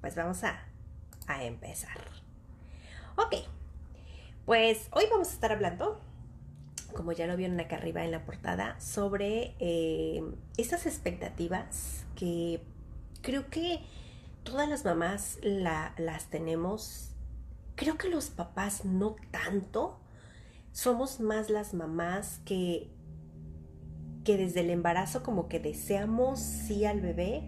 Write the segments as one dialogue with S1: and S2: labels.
S1: pues vamos a empezar. Ok, pues hoy vamos a estar hablando, como ya lo vieron acá arriba en la portada, sobre esas expectativas que creo que todas las mamás las tenemos. Creo que los papás no tanto. Somos más las mamás que desde el embarazo como que deseamos sí al bebé,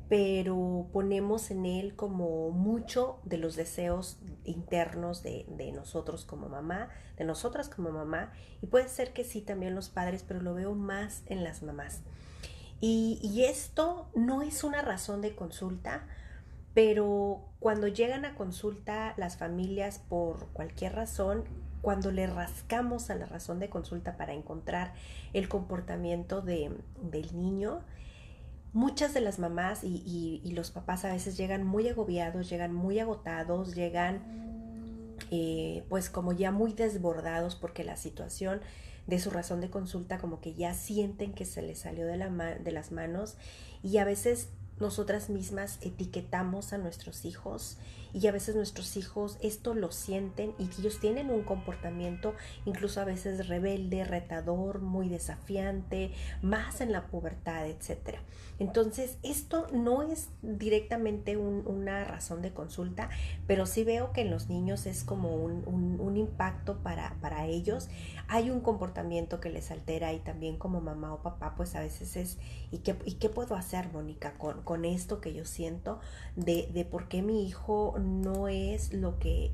S1: pero ponemos en él como mucho de los deseos internos de nosotros como mamá, de nosotras como mamá, y puede ser que sí también los padres, pero lo veo más en las mamás. Y esto no es una razón de consulta, pero cuando llegan a consulta las familias por cualquier razón, cuando le rascamos a la razón de consulta para encontrar el comportamiento del niño, muchas de las mamás y los papás a veces llegan muy agobiados, llegan muy agotados, llegan pues como ya muy desbordados porque la situación de su razón de consulta como que ya sienten que se les salió de las manos, y a veces nosotras mismas etiquetamos a nuestros hijos, y a veces nuestros hijos esto lo sienten y ellos tienen un comportamiento incluso a veces rebelde, retador, muy desafiante, más en la pubertad, etcétera. Entonces esto no es directamente una razón de consulta, pero sí veo que en los niños es como un impacto para ellos. Hay un comportamiento que les altera, y también como mamá o papá pues a veces es ¿y qué puedo hacer, Mónica, con esto que yo siento de por qué mi hijo no es lo que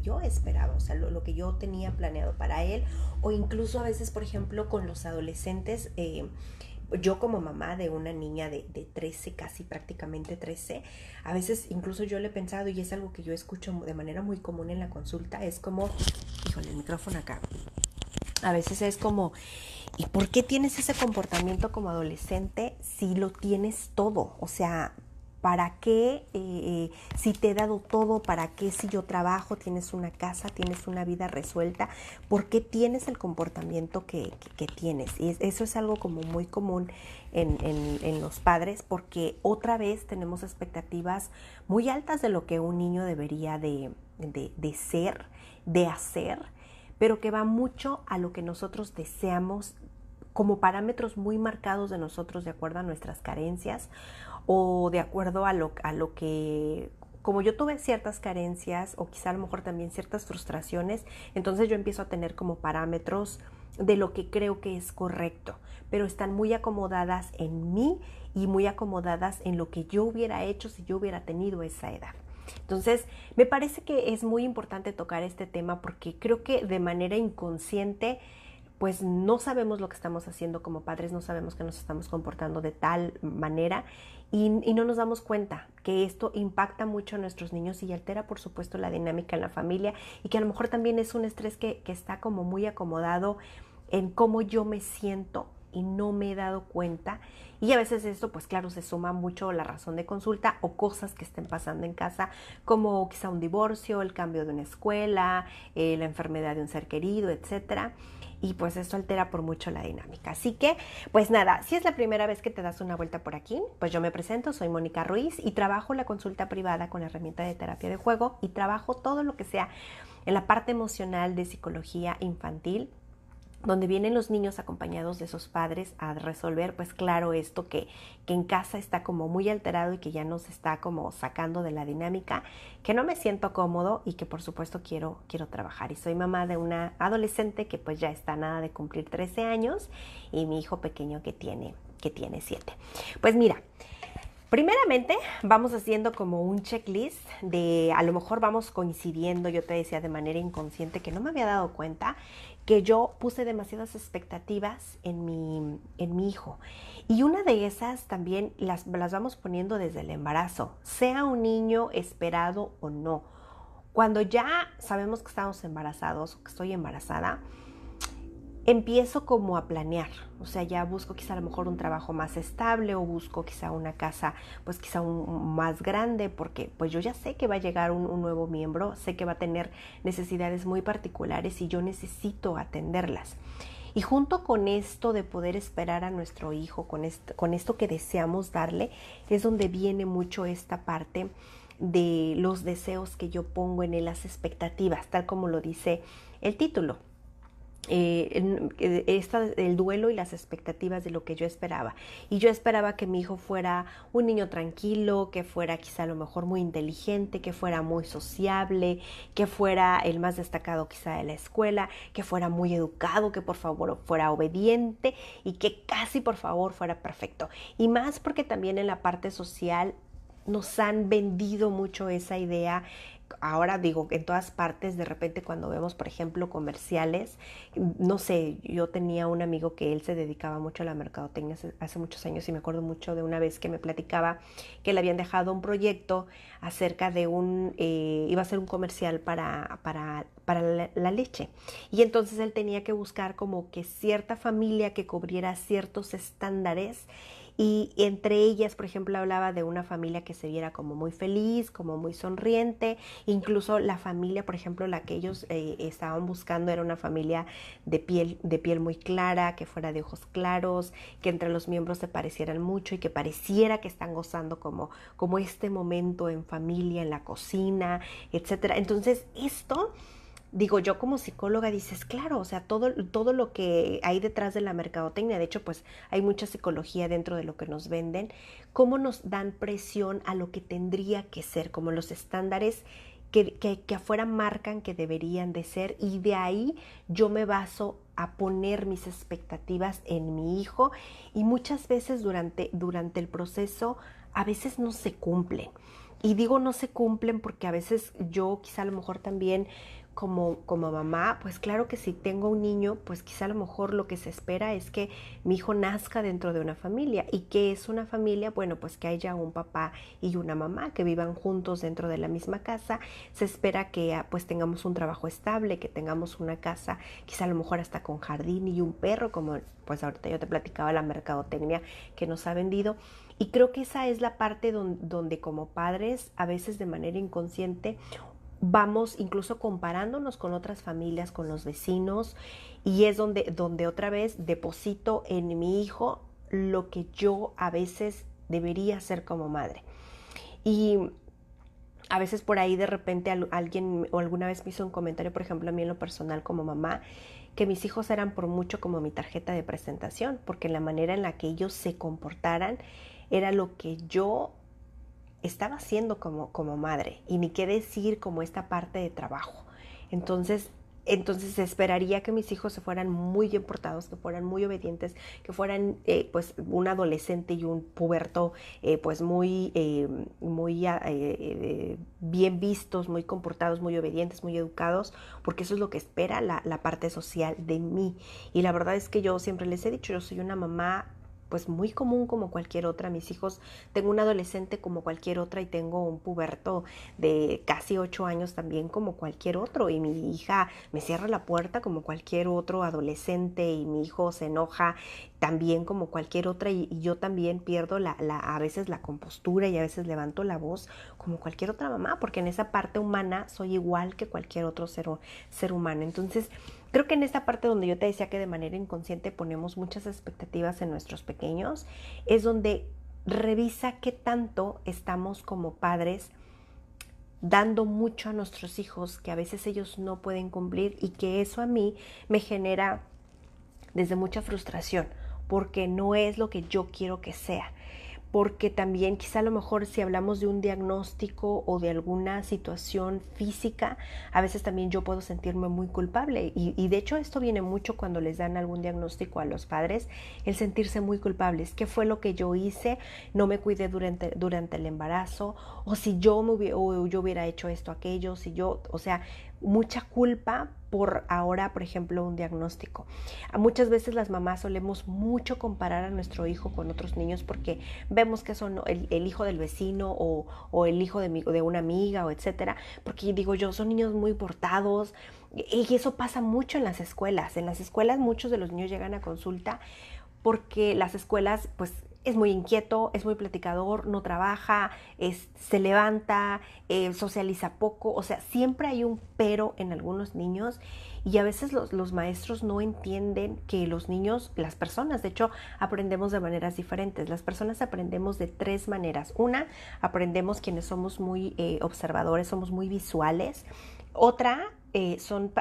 S1: yo esperaba, o sea, lo que yo tenía planeado para él? O incluso a veces, por ejemplo, con los adolescentes, yo como mamá de una niña de 13, casi prácticamente 13, a veces incluso yo le he pensado, y es algo que yo escucho de manera muy común en la consulta, es como, híjole, el micrófono acá, a veces es como, ¿y por qué tienes ese comportamiento como adolescente si lo tienes todo? O sea, ¿para qué si te he dado todo? ¿Para qué si yo trabajo, tienes una casa, tienes una vida resuelta? ¿Por qué tienes el comportamiento que tienes? Y eso es algo como muy común en los padres, porque otra vez tenemos expectativas muy altas de lo que un niño debería de ser, de hacer, pero que va mucho a lo que nosotros deseamos, como parámetros muy marcados de nosotros de acuerdo a nuestras carencias, o de acuerdo a lo que, como yo tuve ciertas carencias o quizá a lo mejor también ciertas frustraciones, entonces yo empiezo a tener como parámetros de lo que creo que es correcto, pero están muy acomodadas en mí y muy acomodadas en lo que yo hubiera hecho si yo hubiera tenido esa edad. Entonces, me parece que es muy importante tocar este tema porque creo que de manera inconsciente pues no sabemos lo que estamos haciendo como padres, no sabemos que nos estamos comportando de tal manera, y no nos damos cuenta que esto impacta mucho a nuestros niños y altera por supuesto la dinámica en la familia, y que a lo mejor también es un estrés que está como muy acomodado en cómo yo me siento y no me he dado cuenta. Y a veces esto pues claro se suma mucho la razón de consulta o cosas que estén pasando en casa, como quizá un divorcio, el cambio de una escuela, la enfermedad de un ser querido, etcétera. Y pues esto altera por mucho la dinámica. Así que, pues nada, si es la primera vez que te das una vuelta por aquí, pues yo me presento, soy Mónica Ruiz y trabajo la consulta privada con la herramienta de terapia de juego, y trabajo todo lo que sea en la parte emocional de psicología infantil, donde vienen los niños acompañados de sus padres a resolver, pues claro, esto que en casa está como muy alterado y que ya nos está como sacando de la dinámica, que no me siento cómodo y que por supuesto quiero trabajar. Y soy mamá de una adolescente que pues ya está a nada de cumplir 13 años, y mi hijo pequeño que tiene 7. Pues mira, primeramente vamos haciendo como un checklist de, a lo mejor vamos coincidiendo, yo te decía de manera inconsciente que no me había dado cuenta que yo puse demasiadas expectativas en mi hijo. Y una de esas también las vamos poniendo desde el embarazo, sea un niño esperado o no. Cuando ya sabemos que estamos embarazados o que estoy embarazada, empiezo como a planear, o sea, ya busco quizá a lo mejor un trabajo más estable, o busco quizá una casa pues quizá más grande, porque pues yo ya sé que va a llegar un nuevo miembro, sé que va a tener necesidades muy particulares y yo necesito atenderlas. Y junto con esto de poder esperar a nuestro hijo, con esto que deseamos darle, es donde viene mucho esta parte de los deseos que yo pongo en él, las expectativas, tal como lo dice el título. El duelo y las expectativas de lo que yo esperaba. Y yo esperaba que mi hijo fuera un niño tranquilo, que fuera quizá a lo mejor muy inteligente, que fuera muy sociable, que fuera el más destacado quizá de la escuela, que fuera muy educado, que por favor fuera obediente y que casi por favor fuera perfecto. Y más porque también en la parte social nos han vendido mucho esa idea. Ahora digo, en todas partes, de repente cuando vemos, por ejemplo, comerciales, no sé, yo tenía un amigo que él se dedicaba mucho a la mercadotecnia hace muchos años y me acuerdo mucho de una vez que me platicaba que le habían dejado un proyecto acerca de iba a ser un comercial para la leche. Y entonces él tenía que buscar como que cierta familia que cubriera ciertos estándares. Y entre ellas, por ejemplo, hablaba de una familia que se viera como muy feliz, como muy sonriente. Incluso la familia, por ejemplo, la que ellos estaban buscando era una familia de piel muy clara, que fuera de ojos claros, que entre los miembros se parecieran mucho y que pareciera que están gozando como este momento en familia, en la cocina, etcétera. Entonces, esto digo, yo como psicóloga dices, claro, o sea, todo lo que hay detrás de la mercadotecnia, de hecho, pues hay mucha psicología dentro de lo que nos venden, cómo nos dan presión a lo que tendría que ser, como los estándares que afuera marcan que deberían de ser, y de ahí yo me baso a poner mis expectativas en mi hijo, y muchas veces durante el proceso a veces no se cumplen. Y digo no se cumplen porque a veces yo quizá a lo mejor también como mamá, pues claro que si tengo un niño, pues quizá a lo mejor lo que se espera es que mi hijo nazca dentro de una familia. ¿Y qué es una familia? Bueno, pues que haya un papá y una mamá que vivan juntos dentro de la misma casa. Se espera que pues tengamos un trabajo estable, que tengamos una casa, quizá a lo mejor hasta con jardín y un perro, como pues ahorita yo te platicaba la mercadotecnia que nos ha vendido. Y creo que esa es la parte donde como padres, a veces de manera inconsciente, vamos incluso comparándonos con otras familias, con los vecinos, y es donde otra vez deposito en mi hijo lo que yo a veces debería hacer como madre. Y a veces por ahí de repente alguien o alguna vez me hizo un comentario, por ejemplo, a mí en lo personal como mamá, que mis hijos eran por mucho como mi tarjeta de presentación, porque la manera en la que ellos se comportaran era lo que yo estaba haciendo como madre, y ni qué decir como esta parte de trabajo. Entonces esperaría que mis hijos se fueran muy bien portados, que fueran muy obedientes, que fueran pues un adolescente y un puberto pues muy bien vistos, muy comportados, muy obedientes, muy educados, porque eso es lo que espera la parte social de mí. Y la verdad es que yo siempre les he dicho, yo soy una mamá pues muy común como cualquier otra. Mis hijos, tengo un adolescente como cualquier otra y tengo un puberto de casi 8 años también como cualquier otro, y mi hija me cierra la puerta como cualquier otro adolescente, y mi hijo se enoja también como cualquier otra, y yo también pierdo a veces la compostura, y a veces levanto la voz como cualquier otra mamá, porque en esa parte humana soy igual que cualquier otro ser humano. Entonces creo que en esta parte donde yo te decía que de manera inconsciente ponemos muchas expectativas en nuestros pequeños, es donde revisa qué tanto estamos como padres dando mucho a nuestros hijos que a veces ellos no pueden cumplir, y que eso a mí me genera desde mucha frustración, porque no es lo que yo quiero que sea. Porque también quizá a lo mejor si hablamos de un diagnóstico o de alguna situación física, a veces también yo puedo sentirme muy culpable, y de hecho esto viene mucho cuando les dan algún diagnóstico a los padres, el sentirse muy culpables. ¿Qué fue lo que yo hice? No me cuidé durante el embarazo, o si yo hubiera hecho esto, aquello, o sea, mucha culpa por ahora, por ejemplo, un diagnóstico. Muchas veces las mamás solemos mucho comparar a nuestro hijo con otros niños, porque vemos que son el hijo del vecino o el hijo de una amiga, o etcétera, porque digo yo, son niños muy portados, y eso pasa mucho en las escuelas. En las escuelas muchos de los niños llegan a consulta porque las escuelas pues es muy inquieto, es muy platicador, no trabaja, se levanta, socializa poco. O sea, siempre hay un pero en algunos niños y a veces los maestros no entienden que los niños, las personas, de hecho, aprendemos de maneras diferentes. Las personas aprendemos de tres maneras. Una, aprendemos quienes somos muy observadores, somos muy visuales. Otra,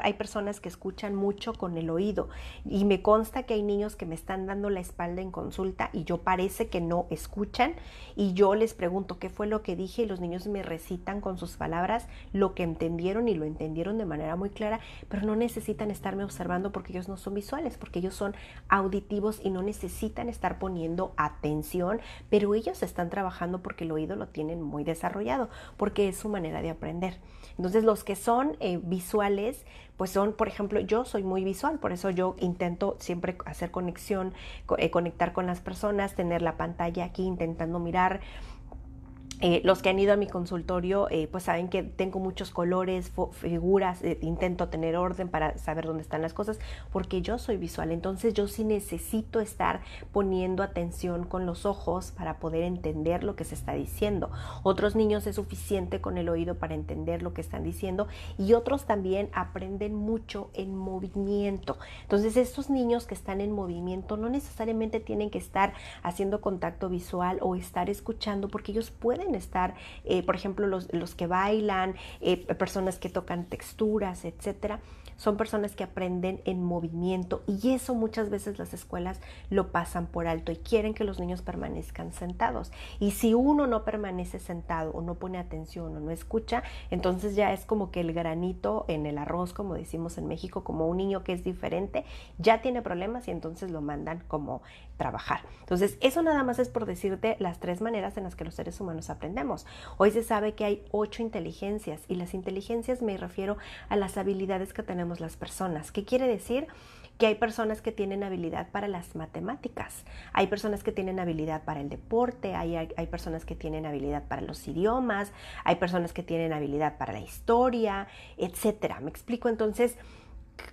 S1: hay personas que escuchan mucho con el oído y me consta que hay niños que me están dando la espalda en consulta y yo parece que no escuchan y yo les pregunto qué fue lo que dije y los niños me recitan con sus palabras lo que entendieron y lo entendieron de manera muy clara, pero no necesitan estarme observando porque ellos no son visuales, porque ellos son auditivos y no necesitan estar poniendo atención, pero ellos están trabajando porque el oído lo tienen muy desarrollado, porque es su manera de aprender. Entonces los que son visuales, pues son, por ejemplo, yo soy muy visual, por eso yo intento siempre hacer conexión, conectar con las personas, tener la pantalla aquí intentando mirar. Los que han ido a mi consultorio pues saben que tengo muchos colores, figuras, intento tener orden para saber dónde están las cosas porque yo soy visual, entonces yo sí necesito estar poniendo atención con los ojos para poder entender lo que se está diciendo. Otros niños es suficiente con el oído para entender lo que están diciendo y otros también aprenden mucho en movimiento. Entonces estos niños que están en movimiento no necesariamente tienen que estar haciendo contacto visual o estar escuchando porque ellos pueden estar, por ejemplo, los que bailan, personas que tocan texturas, etcétera, son personas que aprenden en movimiento y eso muchas veces las escuelas lo pasan por alto y quieren que los niños permanezcan sentados. Y si uno no permanece sentado o no pone atención o no escucha, entonces ya es como que el granito en el arroz, como decimos en México, como un niño que es diferente, ya tiene problemas y entonces lo mandan como trabajar. Entonces, eso nada más es por decirte las tres maneras en las que los seres humanos aprendemos. Hoy se sabe que hay 8 inteligencias y las inteligencias me refiero a las habilidades que tenemos las personas. ¿Qué quiere decir? Que hay personas que tienen habilidad para las matemáticas, hay personas que tienen habilidad para el deporte, hay personas que tienen habilidad para los idiomas, hay personas que tienen habilidad para la historia, etcétera. ¿Me explico? Entonces,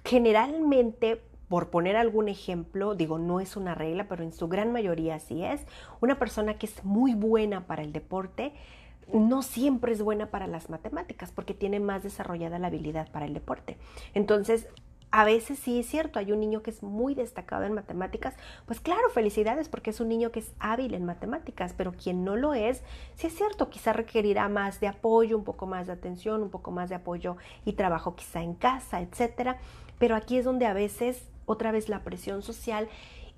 S1: generalmente, por poner algún ejemplo, digo, no es una regla, pero en su gran mayoría así es, una persona que es muy buena para el deporte, no siempre es buena para las matemáticas porque tiene más desarrollada la habilidad para el deporte. Entonces, a veces sí es cierto, hay un niño que es muy destacado en matemáticas, pues claro, felicidades porque es un niño que es hábil en matemáticas, pero quien no lo es, sí es cierto, quizá requerirá más de apoyo, un poco más de atención, un poco más de apoyo y trabajo quizá en casa, etcétera. Pero aquí es donde a veces, otra vez la presión social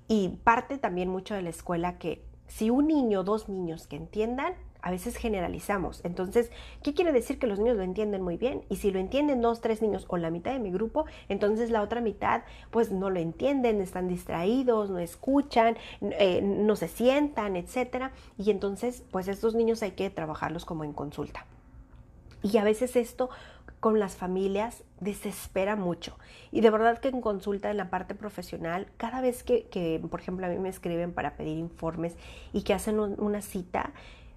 S1: y parte también mucho de la escuela que si un niño o dos niños que entiendan, a veces generalizamos. Entonces, ¿qué quiere decir? Que los niños lo entienden muy bien. Y si lo entienden 2, 3 niños o la mitad de mi grupo, entonces la otra mitad pues no lo entienden, están distraídos, no escuchan, no se sientan, etcétera. Y entonces, pues estos niños hay que trabajarlos como en consulta. Y a veces esto con las familias desespera mucho. Y de verdad que en consulta en la parte profesional, cada vez que por ejemplo, a mí me escriben para pedir informes y que hacen una cita,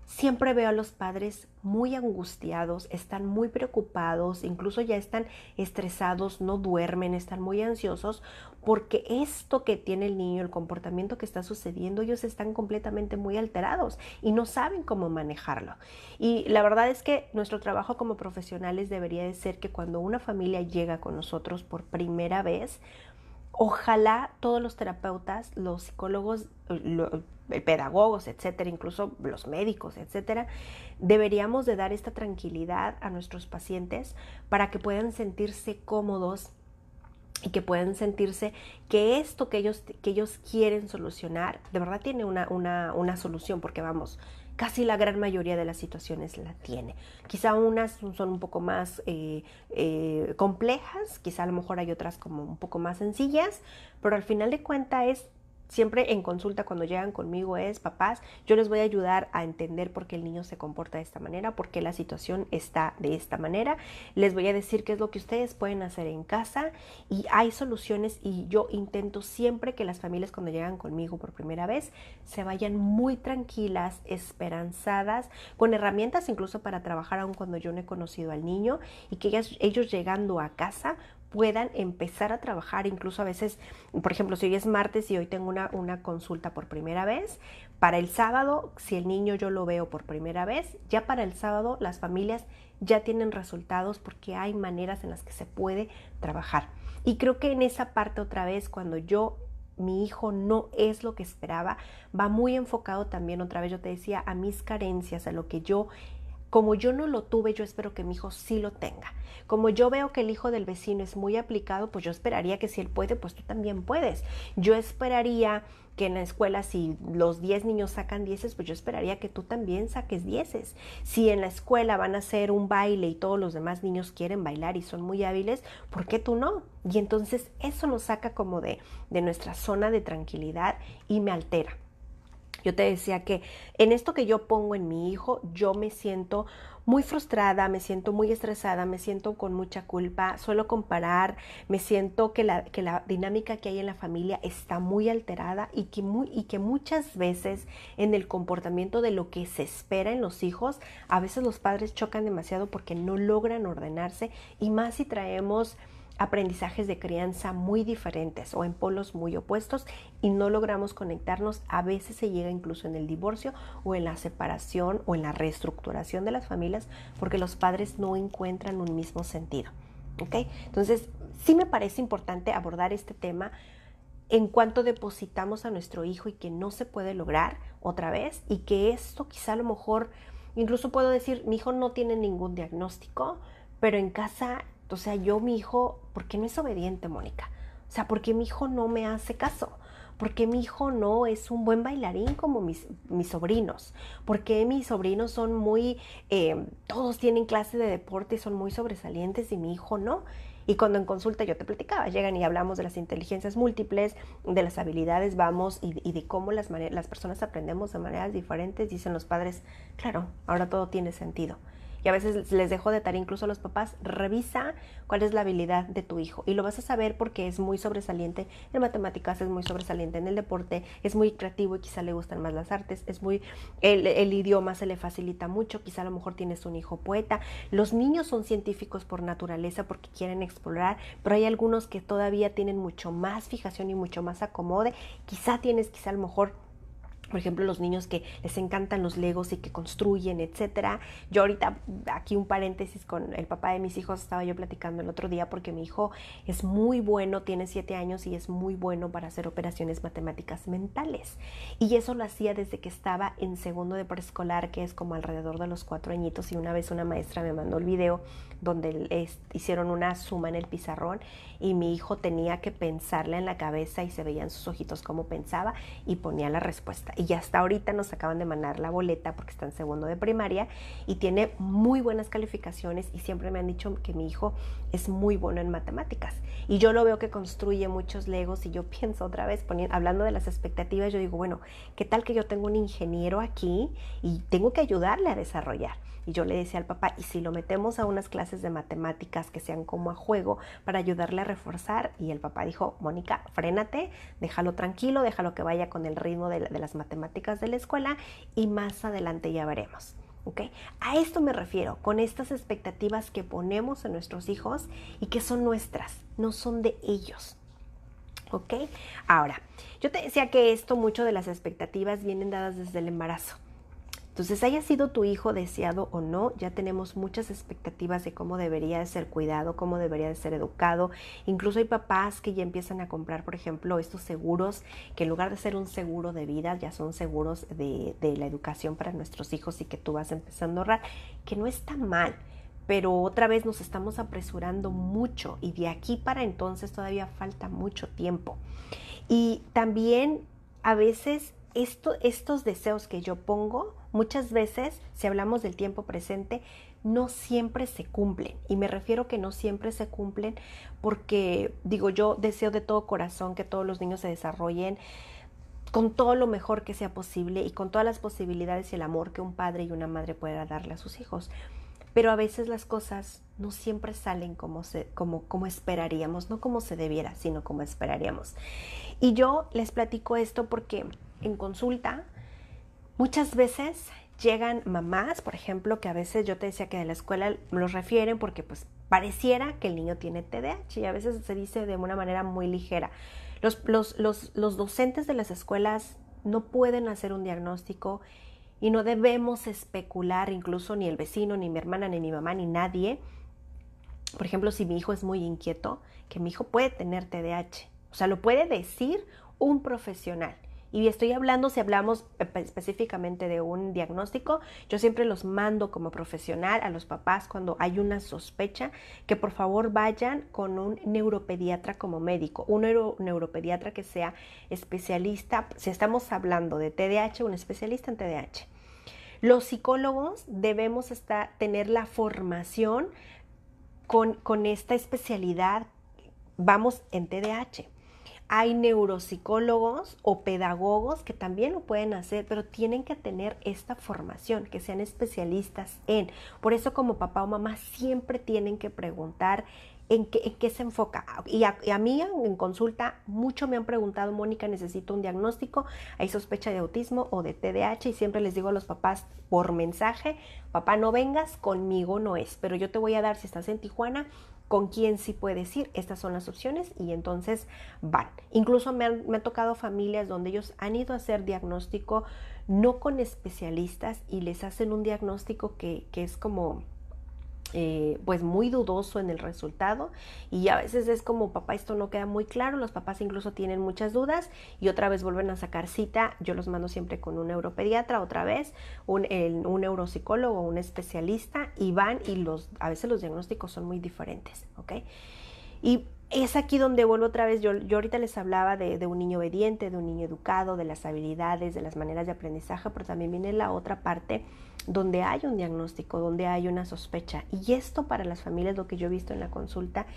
S1: siempre veo a los padres muy angustiados, están muy preocupados, incluso ya están estresados, no duermen, están muy ansiosos porque esto que tiene el niño, el comportamiento que está sucediendo, ellos están completamente muy alterados y no saben cómo manejarlo. Y la verdad es que nuestro trabajo como profesionales debería de ser que cuando una familia llega con nosotros por primera vez, ojalá todos los terapeutas, los psicólogos, pedagogos, etcétera, incluso los médicos, etcétera, deberíamos de dar esta tranquilidad a nuestros pacientes para que puedan sentirse cómodos y que puedan sentirse que esto que ellos quieren solucionar, de verdad tiene una solución, porque vamos, casi la gran mayoría de las situaciones la tiene. Quizá unas son un poco más complejas, quizá a lo mejor hay otras como un poco más sencillas, pero al final de cuentas es siempre en consulta cuando llegan conmigo es, papás, yo les voy a ayudar a entender por qué el niño se comporta de esta manera, por qué la situación está de esta manera. Les voy a decir qué es lo que ustedes pueden hacer en casa y hay soluciones y yo intento siempre que las familias cuando llegan conmigo por primera vez se vayan muy tranquilas, esperanzadas, con herramientas incluso para trabajar aún cuando yo no he conocido al niño y que ellos llegando a casa puedan empezar a trabajar, incluso a veces, por ejemplo, si hoy es martes y hoy tengo una consulta por primera vez, Para el sábado, si el niño yo lo veo por primera vez, ya para el sábado las familias ya tienen resultados porque hay maneras en las que se puede trabajar. Y creo que en esa parte otra vez, cuando mi hijo no es lo que esperaba, va muy enfocado también, otra vez yo te decía, a mis carencias, a lo que como yo no lo tuve, yo espero que mi hijo sí lo tenga. Como yo veo que el hijo del vecino es muy aplicado, pues yo esperaría que si él puede, pues tú también puedes. Yo esperaría que en la escuela, si los 10 niños sacan 10, pues yo esperaría que tú también saques 10. Si en la escuela van a hacer un baile y todos los demás niños quieren bailar y son muy hábiles, ¿por qué tú no? Y entonces eso nos saca como de nuestra zona de tranquilidad y me altera. Yo te decía que en esto que yo pongo en mi hijo, yo me siento muy frustrada, me siento muy estresada, me siento con mucha culpa, suelo comparar, me siento que la dinámica que hay en la familia está muy alterada y que muchas veces en el comportamiento de lo que se espera en los hijos, a veces los padres chocan demasiado porque no logran ordenarse, y más si traemos aprendizajes de crianza muy diferentes o en polos muy opuestos y no logramos conectarnos. A veces se llega incluso en el divorcio o en la separación o en la reestructuración de las familias porque los padres no encuentran un mismo sentido. ¿Okay? Entonces, sí me parece importante abordar este tema en cuanto depositamos a nuestro hijo y que no se puede lograr otra vez, y que esto quizá a lo mejor, incluso puedo decir, mi hijo no tiene ningún diagnóstico, pero en casa, o sea, mi hijo, ¿por qué no es obediente, Mónica? O sea, ¿por qué mi hijo no me hace caso? ¿Por qué mi hijo no es un buen bailarín como mis sobrinos? ¿Por qué mis sobrinos son todos tienen clase de deporte y son muy sobresalientes y mi hijo no? Y cuando en consulta yo te platicaba, llegan y hablamos de las inteligencias múltiples, de las habilidades, y de cómo las personas aprendemos de maneras diferentes, dicen los padres, claro, ahora todo tiene sentido. Y a veces les dejo de tarea incluso a los papás, revisa cuál es la habilidad de tu hijo. Y lo vas a saber porque es muy sobresaliente en matemáticas, es muy sobresaliente en el deporte, es muy creativo y quizá le gustan más las artes, el idioma se le facilita mucho, quizá a lo mejor tienes un hijo poeta. Los niños son científicos por naturaleza porque quieren explorar, pero hay algunos que todavía tienen mucho más fijación y mucho más acomode. Quizá a lo mejor, por ejemplo, los niños que les encantan los legos y que construyen, etcétera. Yo ahorita, aquí un paréntesis, con el papá de mis hijos estaba yo platicando el otro día porque mi hijo es muy bueno, tiene 7 años y es muy bueno para hacer operaciones matemáticas mentales. Y eso lo hacía desde que estaba en segundo de preescolar, que es como alrededor de los 4 añitos. Y una vez una maestra me mandó el video donde hicieron una suma en el pizarrón y mi hijo tenía que pensarla en la cabeza y se veían sus ojitos cómo pensaba y ponía la respuesta. Y hasta ahorita nos acaban de mandar la boleta porque está en segundo de primaria y tiene muy buenas calificaciones, y siempre me han dicho que mi hijo es muy bueno en matemáticas. Y yo lo veo que construye muchos legos, y yo pienso otra vez, hablando de las expectativas, yo digo, bueno, ¿qué tal que yo tengo un ingeniero aquí y tengo que ayudarle a desarrollar? Y yo le decía al papá, ¿y si lo metemos a unas clases de matemáticas que sean como a juego para ayudarle a reforzar? Y el papá dijo, Mónica, frénate, déjalo tranquilo, déjalo que vaya con el ritmo de las matemáticas de la escuela y más adelante ya veremos. ¿Okay? A esto me refiero, con estas expectativas que ponemos en nuestros hijos y que son nuestras, no son de ellos. ¿Ok? Ahora, yo te decía que mucho de las expectativas vienen dadas desde el embarazo. Entonces, haya sido tu hijo deseado o no, ya tenemos muchas expectativas de cómo debería de ser cuidado, cómo debería de ser educado. Incluso hay papás que ya empiezan a comprar, por ejemplo, estos seguros, que en lugar de ser un seguro de vida, ya son seguros de la educación para nuestros hijos, y que tú vas empezando a ahorrar, que no está mal. Pero otra vez nos estamos apresurando mucho y de aquí para entonces todavía falta mucho tiempo. Y también a veces estos deseos que yo pongo, muchas veces, si hablamos del tiempo presente, no siempre se cumplen. Y me refiero que no siempre se cumplen porque, yo deseo de todo corazón que todos los niños se desarrollen con todo lo mejor que sea posible y con todas las posibilidades y el amor que un padre y una madre pueda darle a sus hijos. Pero a veces las cosas no siempre salen como esperaríamos, no como se debiera, sino como esperaríamos. Y yo les platico esto porque en consulta muchas veces llegan mamás, por ejemplo, que a veces yo te decía que de la escuela los refieren porque pues pareciera que el niño tiene TDAH, y a veces se dice de una manera muy ligera. Los docentes de las escuelas no pueden hacer un diagnóstico y no debemos especular, incluso ni el vecino, ni mi hermana, ni mi mamá, ni nadie. Por ejemplo, si mi hijo es muy inquieto, que mi hijo puede tener TDAH. O sea, lo puede decir un profesional. Y estoy hablando, si hablamos específicamente de un diagnóstico, yo siempre los mando como profesional a los papás cuando hay una sospecha, que por favor vayan con un neuropediatra como médico, un neuropediatra que sea especialista, si estamos hablando de TDAH, un especialista en TDAH. Los psicólogos debemos tener la formación con esta especialidad, vamos, en TDAH. Hay neuropsicólogos o pedagogos que también lo pueden hacer, pero tienen que tener esta formación, que sean especialistas en. Por eso como papá o mamá siempre tienen que preguntar en qué se enfoca. Y a mí en consulta mucho me han preguntado, Mónica, necesito un diagnóstico, hay sospecha de autismo o de TDAH, y siempre les digo a los papás por mensaje, papá, no vengas, conmigo no es, pero yo te voy a dar, si estás en Tijuana, con quién sí puedes ir, estas son las opciones, y entonces van. Incluso me han tocado familias donde ellos han ido a hacer diagnóstico no con especialistas y les hacen un diagnóstico que es como pues muy dudoso en el resultado, y a veces es como, papá, esto no queda muy claro, los papás incluso tienen muchas dudas y otra vez vuelven a sacar cita. Yo los mando siempre con un neuropediatra, otra vez un neuropsicólogo, un especialista, y van, y a veces los diagnósticos son muy diferentes, ¿ok? Y es aquí donde vuelvo otra vez, yo ahorita les hablaba de un niño obediente, de un niño educado, de las habilidades, de las maneras de aprendizaje, pero también viene la otra parte donde hay un diagnóstico, donde hay una sospecha. Y esto para las familias, lo que yo he visto en la consulta,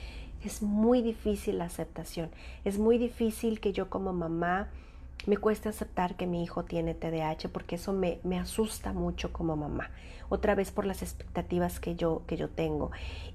S1: es muy difícil la aceptación. Es muy difícil que yo como mamá me cueste aceptar que mi hijo tiene TDAH, porque eso me asusta mucho como mamá. Otra vez por las expectativas que yo tengo.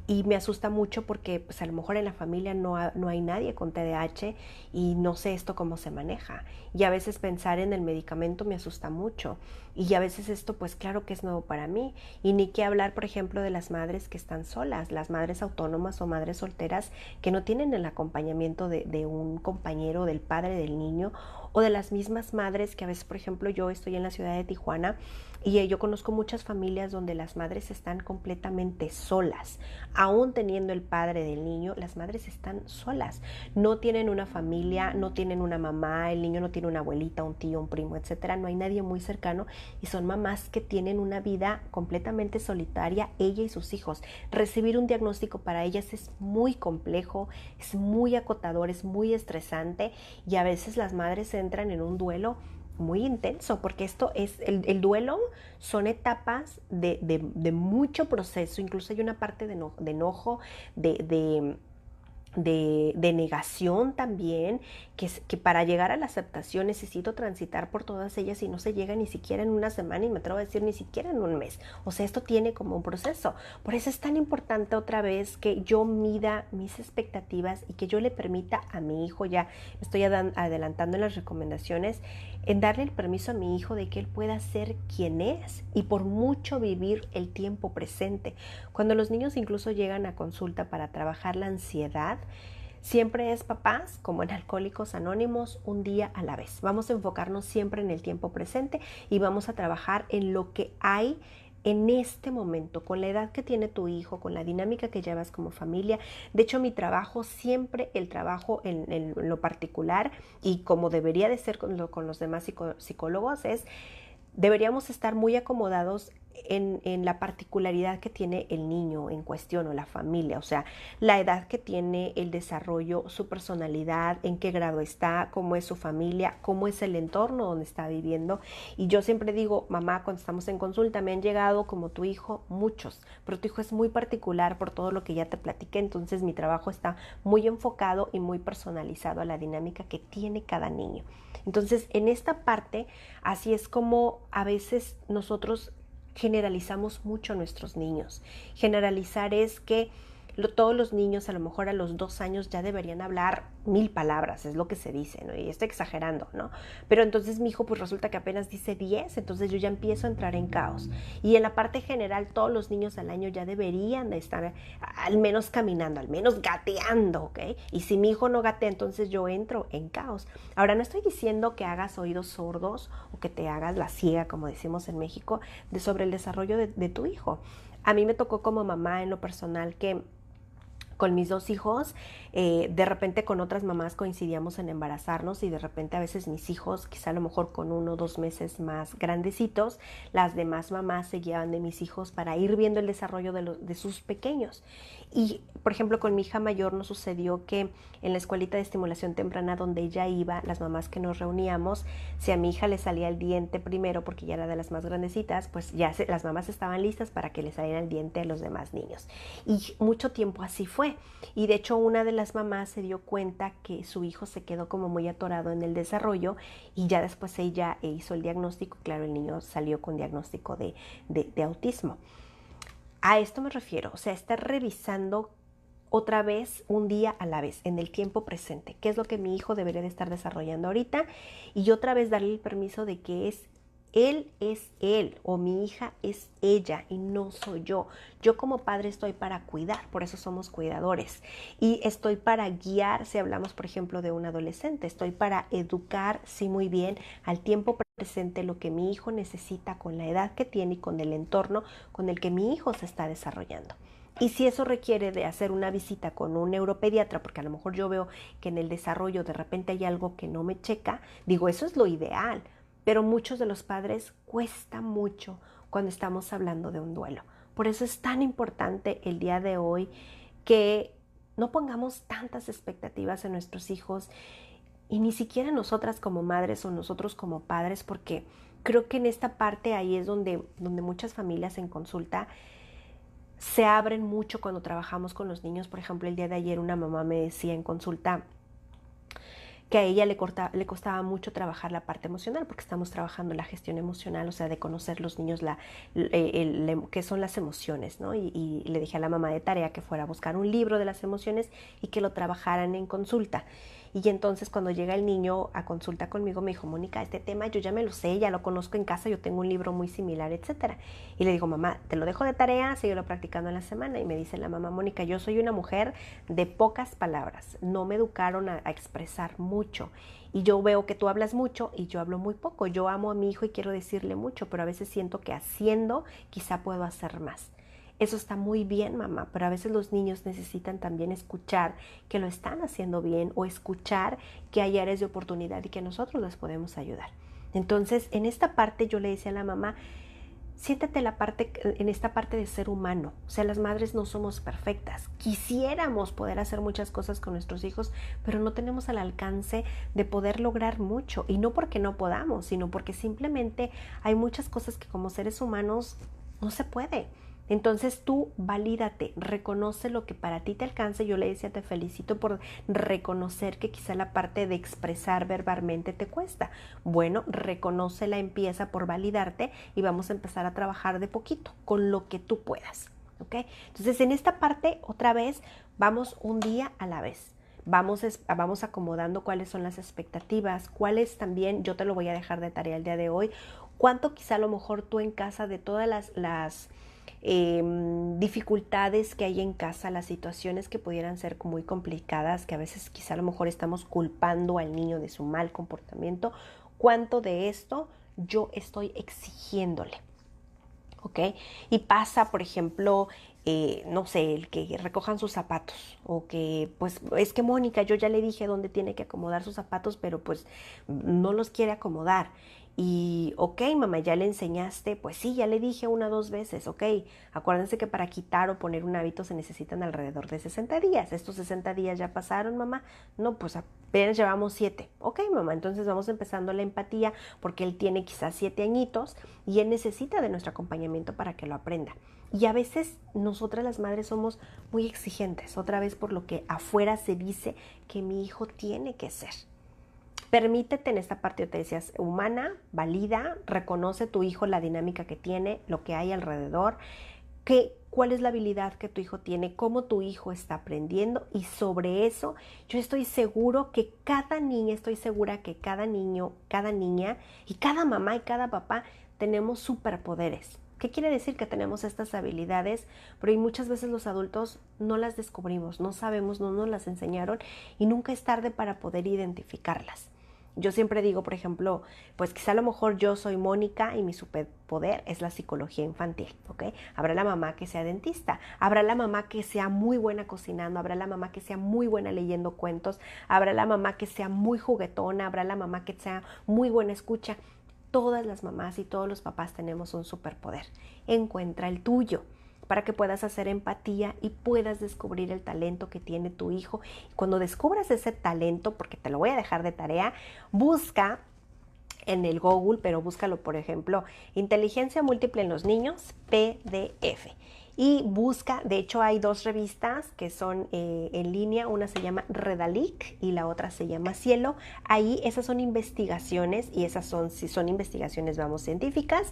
S1: Y me asusta mucho porque pues a lo mejor en la familia no hay nadie con TDAH y no sé esto cómo se maneja. Y a veces pensar en el medicamento me asusta mucho. Y a veces esto pues claro que es nuevo para mí. Y ni qué hablar, por ejemplo, de las madres que están solas, las madres autónomas o madres solteras que no tienen el acompañamiento de un compañero, del padre del niño, o de las mismas madres que a veces, por ejemplo, yo estoy en la ciudad de Tijuana y yo conozco muchas familias donde las madres están completamente solas. Aún teniendo el padre del niño, las madres están solas. No tienen una familia, no tienen una mamá, el niño no tiene una abuelita, un tío, un primo, etcétera. No hay nadie muy cercano y son mamás que tienen una vida completamente solitaria, ella y sus hijos. Recibir un diagnóstico para ellas es muy complejo, es muy acotador, es muy estresante, y a veces las madres entran en un duelo muy intenso, porque esto es, el duelo son etapas de mucho proceso, incluso hay una parte de enojo, de negación también, que para llegar a la aceptación necesito transitar por todas ellas, y no se llega ni siquiera en una semana, y me atrevo a decir ni siquiera en un mes. O sea, esto tiene como un proceso. Por eso es tan importante otra vez que yo mida mis expectativas y que yo le permita a mi hijo, ya me estoy adelantando en las recomendaciones, en darle el permiso a mi hijo de que él pueda ser quien es y por mucho vivir el tiempo presente. Cuando los niños incluso llegan a consulta para trabajar la ansiedad, siempre es, papás, como en Alcohólicos Anónimos, un día a la vez. Vamos a enfocarnos siempre en el tiempo presente y vamos a trabajar en lo que hay en este momento, con la edad que tiene tu hijo, con la dinámica que llevas como familia. De hecho, mi trabajo, siempre el trabajo en lo particular, y como debería de ser con los demás psicólogos, es deberíamos estar muy acomodados en la particularidad que tiene el niño en cuestión o la familia, o sea, la edad que tiene, el desarrollo, su personalidad, en qué grado está, cómo es su familia, cómo es el entorno donde está viviendo. Y yo siempre digo, mamá, cuando estamos en consulta, me han llegado como tu hijo muchos, pero tu hijo es muy particular por todo lo que ya te platiqué, entonces mi trabajo está muy enfocado y muy personalizado a la dinámica que tiene cada niño. Entonces, en esta parte, así es como a veces nosotros generalizamos mucho a nuestros niños. Generalizar es que todos los niños a lo mejor a los 2 años ya deberían hablar 1000 palabras, es lo que se dice, ¿no? Y estoy exagerando, ¿no? Pero entonces mi hijo pues resulta que apenas dice 10, entonces yo ya empiezo a entrar en caos. Y en la parte general todos los niños al año ya deberían de estar al menos caminando, al menos gateando, ¿ok? Y si mi hijo no gatea, entonces yo entro en caos. Ahora, no estoy diciendo que hagas oídos sordos o que te hagas la ciega, como decimos en México, sobre el desarrollo de tu hijo. A mí me tocó como mamá en lo personal que con mis 2 hijos, de repente con otras mamás coincidíamos en embarazarnos y de repente a veces mis hijos, quizá a lo mejor con 1 o 2 meses más grandecitos, las demás mamás se guiaban de mis hijos para ir viendo el desarrollo de sus pequeños. Y, por ejemplo, con mi hija mayor nos sucedió que en la escuelita de estimulación temprana donde ella iba, las mamás que nos reuníamos, si a mi hija le salía el diente primero, porque ya era de las más grandecitas, pues ya las mamás estaban listas para que le saliera el diente a los demás niños. Y mucho tiempo así fue. Y de hecho una de las mamás se dio cuenta que su hijo se quedó como muy atorado en el desarrollo y ya después ella hizo el diagnóstico. Claro, el niño salió con diagnóstico de autismo. A esto me refiero, o sea, estar revisando otra vez un día a la vez, en el tiempo presente, qué es lo que mi hijo debería de estar desarrollando ahorita y otra vez darle el permiso de que él es él o mi hija es ella y no soy yo. Yo como padre estoy para cuidar, por eso somos cuidadores y estoy para guiar, si hablamos por ejemplo de un adolescente, estoy para educar, sí, muy bien, al tiempo presente lo que mi hijo necesita con la edad que tiene y con el entorno con el que mi hijo se está desarrollando. Y si eso requiere de hacer una visita con un neuropediatra, porque a lo mejor yo veo que en el desarrollo de repente hay algo que no me checa, digo, eso es lo ideal. Pero muchos de los padres cuesta mucho cuando estamos hablando de un duelo. Por eso es tan importante el día de hoy que no pongamos tantas expectativas en nuestros hijos y ni siquiera nosotras como madres o nosotros como padres, porque creo que en esta parte ahí es donde muchas familias en consulta se abren mucho cuando trabajamos con los niños. Por ejemplo, el día de ayer una mamá me decía en consulta que a ella le costaba mucho trabajar la parte emocional, porque estamos trabajando la gestión emocional, o sea, de conocer los niños qué son las emociones, ¿no? Y le dije a la mamá de tarea que fuera a buscar un libro de las emociones y que lo trabajaran en consulta. Y entonces cuando llega el niño a consulta conmigo me dijo, Mónica, este tema yo ya me lo sé, ya lo conozco en casa, yo tengo un libro muy similar, etcétera. Y le digo, mamá, te lo dejo de tarea, síguelo practicando en la semana. Y me dice la mamá, Mónica, yo soy una mujer de pocas palabras, no me educaron a expresar mucho. Y yo veo que tú hablas mucho y yo hablo muy poco. Yo amo a mi hijo y quiero decirle mucho, pero a veces siento que haciendo quizá puedo hacer más. Eso está muy bien, mamá, pero a veces los niños necesitan también escuchar que lo están haciendo bien o escuchar que hay áreas de oportunidad y que nosotros les podemos ayudar. Entonces, en esta parte yo le decía a la mamá, siéntate en esta parte de ser humano. O sea, las madres no somos perfectas. Quisiéramos poder hacer muchas cosas con nuestros hijos, pero no tenemos al alcance de poder lograr mucho. Y no porque no podamos, sino porque simplemente hay muchas cosas que como seres humanos no se puede. Entonces tú valídate, reconoce lo que para ti te alcance. Yo le decía, te felicito por reconocer que quizá la parte de expresar verbalmente te cuesta. Bueno, reconócela, empieza por validarte y vamos a empezar a trabajar de poquito con lo que tú puedas, ¿ok? Entonces en esta parte otra vez vamos un día a la vez. Vamos acomodando cuáles son las expectativas, cuáles también, yo te lo voy a dejar de tarea el día de hoy, cuánto quizá a lo mejor tú en casa de todas las dificultades que hay en casa, las situaciones que pudieran ser muy complicadas, que a veces quizá a lo mejor estamos culpando al niño de su mal comportamiento, cuánto de esto yo estoy exigiéndole, ¿ok? Y pasa, por ejemplo, no sé, el que recojan sus zapatos o que, pues, es que Mónica, yo ya le dije dónde tiene que acomodar sus zapatos, pero pues no los quiere acomodar. Y, ok, mamá, ya le enseñaste, pues sí, ya le dije 1 o 2 veces, ok, acuérdense que para quitar o poner un hábito se necesitan alrededor de 60 días. ¿Estos 60 días ya pasaron, mamá? No, pues apenas llevamos 7. Ok, mamá, entonces vamos empezando la empatía porque él tiene quizás 7 añitos y él necesita de nuestro acompañamiento para que lo aprenda. Y a veces nosotras las madres somos muy exigentes, otra vez por lo que afuera se dice que mi hijo tiene que ser. Permítete en esta parte, yo te decías, humana, valida, reconoce tu hijo la dinámica que tiene, lo que hay alrededor, cuál es la habilidad que tu hijo tiene, cómo tu hijo está aprendiendo, y sobre eso yo estoy seguro que cada niña, estoy segura que cada niño, cada niña y cada mamá y cada papá tenemos superpoderes. ¿Qué quiere decir? Que tenemos estas habilidades, pero muchas veces los adultos no las descubrimos, no sabemos, no nos las enseñaron y nunca es tarde para poder identificarlas. Yo siempre digo, por ejemplo, pues quizá a lo mejor yo soy Mónica y mi superpoder es la psicología infantil, ¿ok? Habrá la mamá que sea dentista, habrá la mamá que sea muy buena cocinando, habrá la mamá que sea muy buena leyendo cuentos, habrá la mamá que sea muy juguetona, habrá la mamá que sea muy buena escucha. Todas las mamás y todos los papás tenemos un superpoder. Encuentra el tuyo para que puedas hacer empatía y puedas descubrir el talento que tiene tu hijo. Y cuando descubras ese talento, porque te lo voy a dejar de tarea, busca en el Google, pero búscalo, por ejemplo, inteligencia múltiple en los niños, PDF. Y busca, de hecho hay 2 revistas que son en línea, una se llama Redalic y la otra se llama Cielo. Ahí esas son investigaciones y esas son, si son investigaciones, vamos, científicas.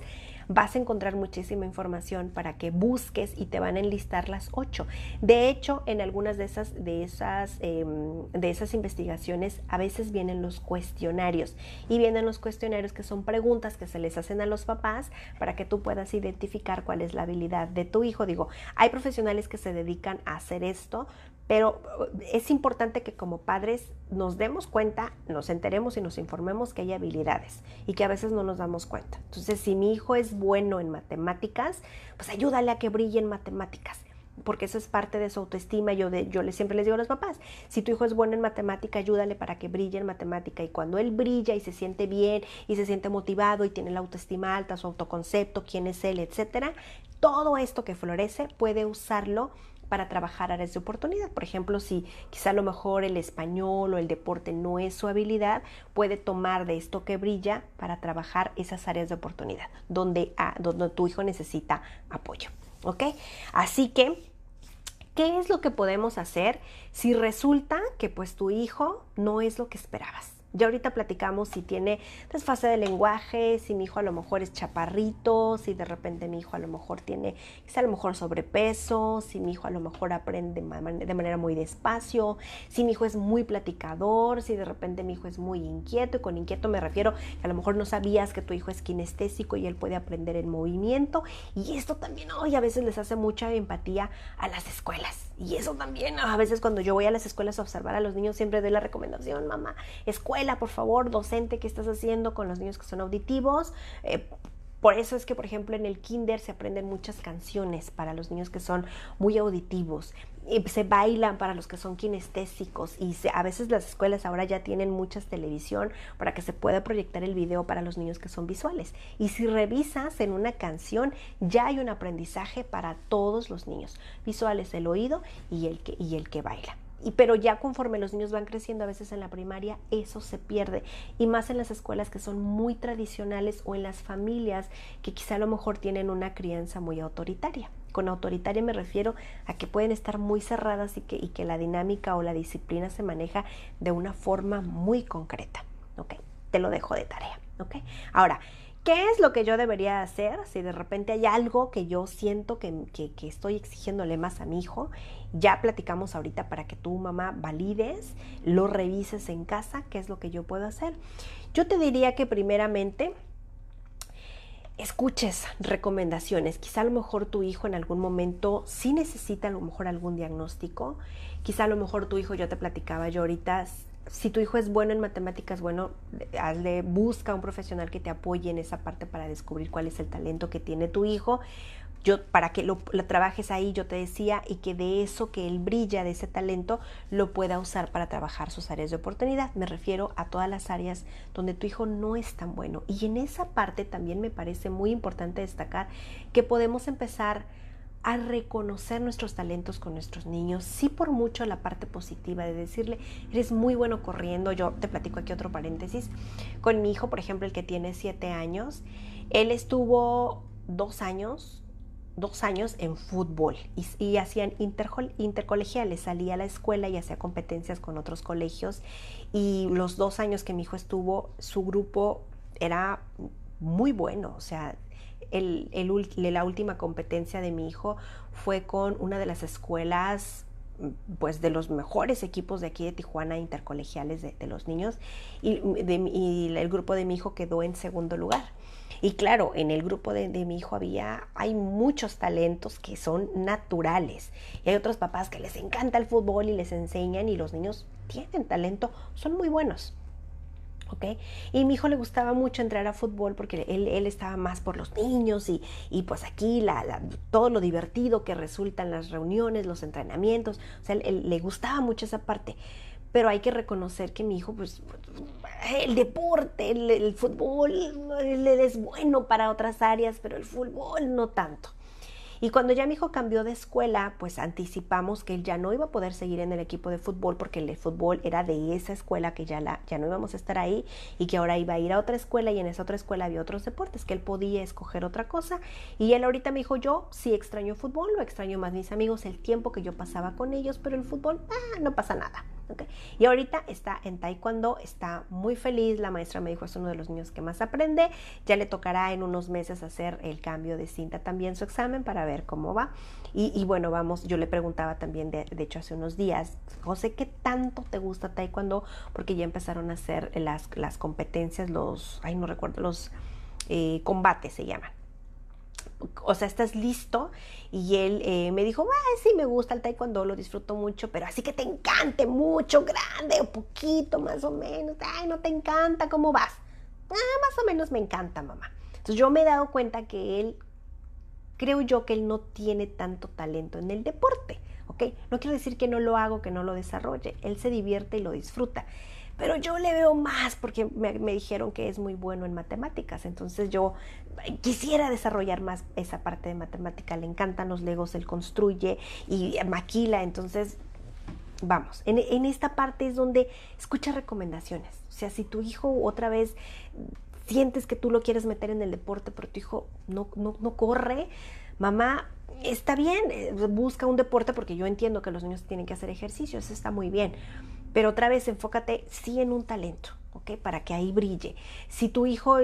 S1: Vas a encontrar muchísima información para que busques y te van a enlistar las 8. De hecho, en algunas de esas investigaciones a veces vienen los cuestionarios y vienen los cuestionarios que son preguntas que se les hacen a los papás para que tú puedas identificar cuál es la habilidad de tu hijo. Digo, hay profesionales que se dedican a hacer esto, pero es importante que como padres nos demos cuenta, nos enteremos y nos informemos que hay habilidades y que a veces no nos damos cuenta. Entonces, si mi hijo es bueno en matemáticas, pues ayúdale a que brille en matemáticas, porque eso es parte de su autoestima. Yo siempre les digo a los papás, si tu hijo es bueno en matemática, ayúdale para que brille en matemática, y cuando él brilla y se siente bien y se siente motivado y tiene la autoestima alta, su autoconcepto, quién es él, etcétera, todo esto que florece puede usarlo para trabajar áreas de oportunidad. Por ejemplo, si quizá a lo mejor el español o el deporte no es su habilidad, puede tomar de esto que brilla para trabajar esas áreas de oportunidad donde tu hijo necesita apoyo, ¿ok? Así que, ¿qué es lo que podemos hacer si resulta que pues tu hijo no es lo que esperabas? Ya ahorita platicamos si tiene desfase de lenguaje, si mi hijo a lo mejor es chaparrito, si de repente mi hijo a lo mejor tiene quizá a lo mejor sobrepeso, si mi hijo a lo mejor aprende de manera muy despacio, si mi hijo es muy platicador, si de repente mi hijo es muy inquieto. Y con inquieto me refiero que a lo mejor no sabías que tu hijo es kinestésico y él puede aprender en movimiento. Y esto también hoy a veces les hace mucha empatía a las escuelas. Y eso también, a veces cuando yo voy a las escuelas a observar a los niños, siempre doy la recomendación: mamá, escuela, por favor, docente, ¿qué estás haciendo con los niños que son auditivos? Por eso es que, por ejemplo, en el kinder se aprenden muchas canciones para los niños que son muy auditivos. Se bailan para los que son kinestésicos, y a veces las escuelas ahora ya tienen muchas televisión para que se pueda proyectar el video para los niños que son visuales. Y si revisas en una canción, ya hay un aprendizaje para todos los niños. Visuales, el oído y el que baila. Pero ya conforme los niños van creciendo, a veces en la primaria, eso se pierde. Y más en las escuelas que son muy tradicionales o en las familias que quizá a lo mejor tienen una crianza muy autoritaria. Con autoritaria me refiero a que pueden estar muy cerradas y que la dinámica o la disciplina se maneja de una forma muy concreta. ¿Ok? Te lo dejo de tarea. ¿Ok? Ahora, ¿qué es lo que yo debería hacer si de repente hay algo que yo siento que estoy exigiéndole más a mi hijo? Ya platicamos ahorita para que tú, mamá, valides, lo revises en casa, qué es lo que yo puedo hacer. Yo te diría que primeramente escuches recomendaciones. Quizá a lo mejor tu hijo en algún momento sí necesita a lo mejor algún diagnóstico. Quizá a lo mejor tu hijo, yo te platicaba yo ahorita, si tu hijo es bueno en matemáticas, bueno, busca un profesional que te apoye en esa parte para descubrir cuál es el talento que tiene tu hijo. Para que lo trabajes ahí, yo te decía, y que de eso que él brilla, de ese talento, lo pueda usar para trabajar sus áreas de oportunidad. Me refiero a todas las áreas donde tu hijo no es tan bueno. Y en esa parte también me parece muy importante destacar que podemos empezar a reconocer nuestros talentos con nuestros niños. Sí, por mucho la parte positiva de decirle: eres muy bueno corriendo. Yo te platico aquí otro paréntesis. Con mi hijo, por ejemplo, el que tiene 7 años, él estuvo 2 años en fútbol y hacían intercolegiales, salía a la escuela y hacía competencias con otros colegios, y los 2 años que mi hijo estuvo, su grupo era muy bueno, o sea, la última competencia de mi hijo fue con una de las escuelas, pues de los mejores equipos de aquí de Tijuana, intercolegiales de los niños, y el grupo de mi hijo quedó en segundo lugar. Y claro, en el grupo de mi hijo hay muchos talentos que son naturales. Y hay otros papás que les encanta el fútbol y les enseñan, y los niños tienen talento, son muy buenos. ¿Okay? Y a mi hijo le gustaba mucho entrar a fútbol porque él estaba más por los niños y pues aquí todo lo divertido que resultan las reuniones, los entrenamientos. O sea, él le gustaba mucho esa parte. Pero hay que reconocer que mi hijo, pues, el deporte, el fútbol, él es bueno para otras áreas, pero el fútbol no tanto. Y cuando ya mi hijo cambió de escuela, pues anticipamos que él ya no iba a poder seguir en el equipo de fútbol porque el fútbol era de esa escuela, que ya no íbamos a estar ahí, y que ahora iba a ir a otra escuela, y en esa otra escuela había otros deportes, que él podía escoger otra cosa. Y él ahorita me dijo, yo sí extraño fútbol, lo extraño más mis amigos, el tiempo que yo pasaba con ellos, pero el fútbol, no pasa nada. Okay. Y ahorita está en taekwondo, está muy feliz. La maestra me dijo, es uno de los niños que más aprende. Ya le tocará en unos meses hacer el cambio de cinta, también su examen, para ver cómo va. Y bueno, vamos, yo le preguntaba también, de hecho hace unos días, José, ¿qué tanto te gusta taekwondo? Porque ya empezaron a hacer las competencias, los combates se llaman. O sea, ¿estás listo? Y él me dijo, sí, me gusta el taekwondo, lo disfruto mucho, pero así que te encante mucho, grande, o poquito, más o menos. Ay, no te encanta, ¿cómo vas? Más o menos me encanta, mamá. Entonces yo me he dado cuenta que creo yo que él no tiene tanto talento en el deporte, ¿ok? No quiero decir que no lo hago, que no lo desarrolle. Él se divierte y lo disfruta. Pero yo le veo más porque me dijeron que es muy bueno en matemáticas. Entonces yo quisiera desarrollar más esa parte de matemática. Le encantan los legos, él construye y maquila. Entonces, vamos, en esta parte es donde escucha recomendaciones. O sea, si tu hijo otra vez sientes que tú lo quieres meter en el deporte, pero tu hijo no corre, mamá, está bien, busca un deporte, porque yo entiendo que los niños tienen que hacer ejercicio, eso está muy bien. Pero otra vez enfócate sí en un talento, ¿ok? Para que ahí brille. Si tu hijo,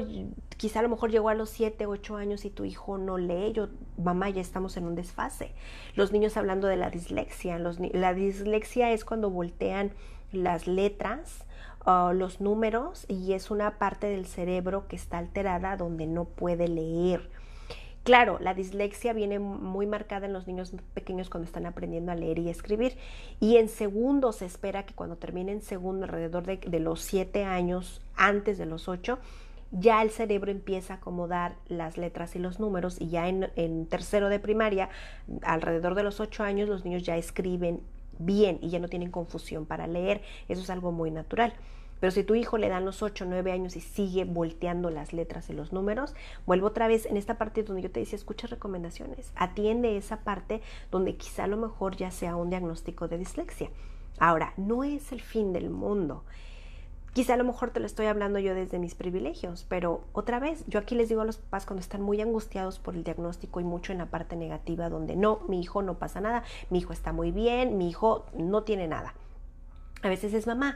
S1: quizá a lo mejor llegó a los 7, 8 años y tu hijo no lee, mamá, ya estamos en un desfase. Los niños, hablando de la dislexia, la dislexia es cuando voltean las letras, los números, y es una parte del cerebro que está alterada donde no puede leer. Claro, la dislexia viene muy marcada en los niños pequeños cuando están aprendiendo a leer y escribir. Y en segundo se espera que cuando terminen segundo, alrededor de los 7 años, antes de los 8, ya el cerebro empieza a acomodar las letras y los números, y ya en tercero de primaria, alrededor de los 8 años, los niños ya escriben bien y ya no tienen confusión para leer. Eso es algo muy natural. Pero si tu hijo le dan los 8, 9 años y sigue volteando las letras y los números, vuelvo otra vez en esta parte donde yo te decía, escucha recomendaciones, atiende esa parte donde quizá a lo mejor ya sea un diagnóstico de dislexia. Ahora, no es el fin del mundo. Quizá a lo mejor te lo estoy hablando yo desde mis privilegios, pero otra vez, yo aquí les digo a los papás cuando están muy angustiados por el diagnóstico y mucho en la parte negativa, donde no, mi hijo no pasa nada, mi hijo está muy bien, mi hijo no tiene nada. A veces es, mamá,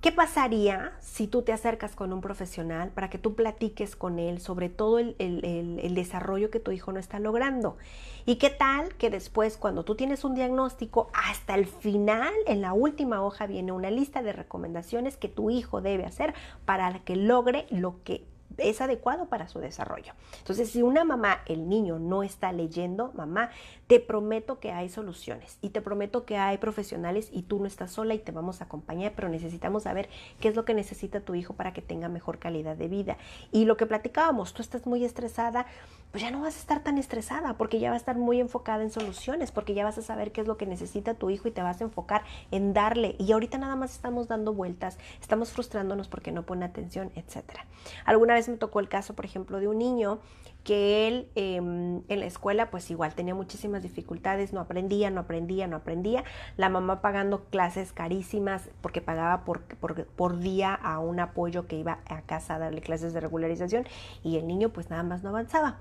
S1: ¿qué pasaría si tú te acercas con un profesional para que tú platiques con él sobre todo el desarrollo que tu hijo no está logrando? ¿Y qué tal que después, cuando tú tienes un diagnóstico, hasta el final, en la última hoja, viene una lista de recomendaciones que tu hijo debe hacer para que logre lo que es adecuado para su desarrollo? Entonces, si una mamá, el niño no está leyendo, mamá, te prometo que hay soluciones y te prometo que hay profesionales y tú no estás sola y te vamos a acompañar, pero necesitamos saber qué es lo que necesita tu hijo para que tenga mejor calidad de vida. Y lo que platicábamos, tú estás muy estresada, pues ya no vas a estar tan estresada porque ya vas a estar muy enfocada en soluciones, porque ya vas a saber qué es lo que necesita tu hijo y te vas a enfocar en darle. Y ahorita nada más estamos dando vueltas, estamos frustrándonos porque no pone atención, etcétera. Alguna vez me tocó el caso, por ejemplo, de un niño que él en la escuela pues igual tenía muchísimas dificultades, no aprendía. La mamá pagando clases carísimas porque pagaba por día a un apoyo que iba a casa a darle clases de regularización, y el niño pues nada más no avanzaba.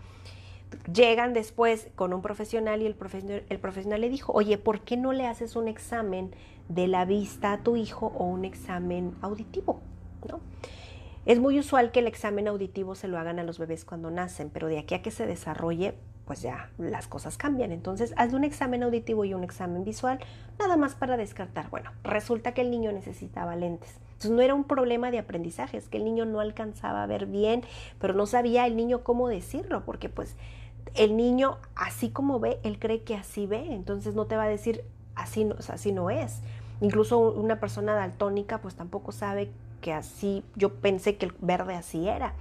S1: Llegan después con un profesional y el profesional le dijo, oye, ¿por qué no le haces un examen de la vista a tu hijo o un examen auditivo? ¿No? Es muy usual que el examen auditivo se lo hagan a los bebés cuando nacen, pero de aquí a que se desarrolle, pues ya las cosas cambian. Entonces, hazle un examen auditivo y un examen visual, nada más para descartar. Bueno, resulta que el niño necesitaba lentes. Entonces, no era un problema de aprendizaje, es que el niño no alcanzaba a ver bien, pero no sabía el niño cómo decirlo, porque pues el niño, así como ve, él cree que así ve, entonces no te va a decir así no, o sea, así no es. Incluso una persona daltónica pues tampoco sabe que así, yo pensé que el verde así era.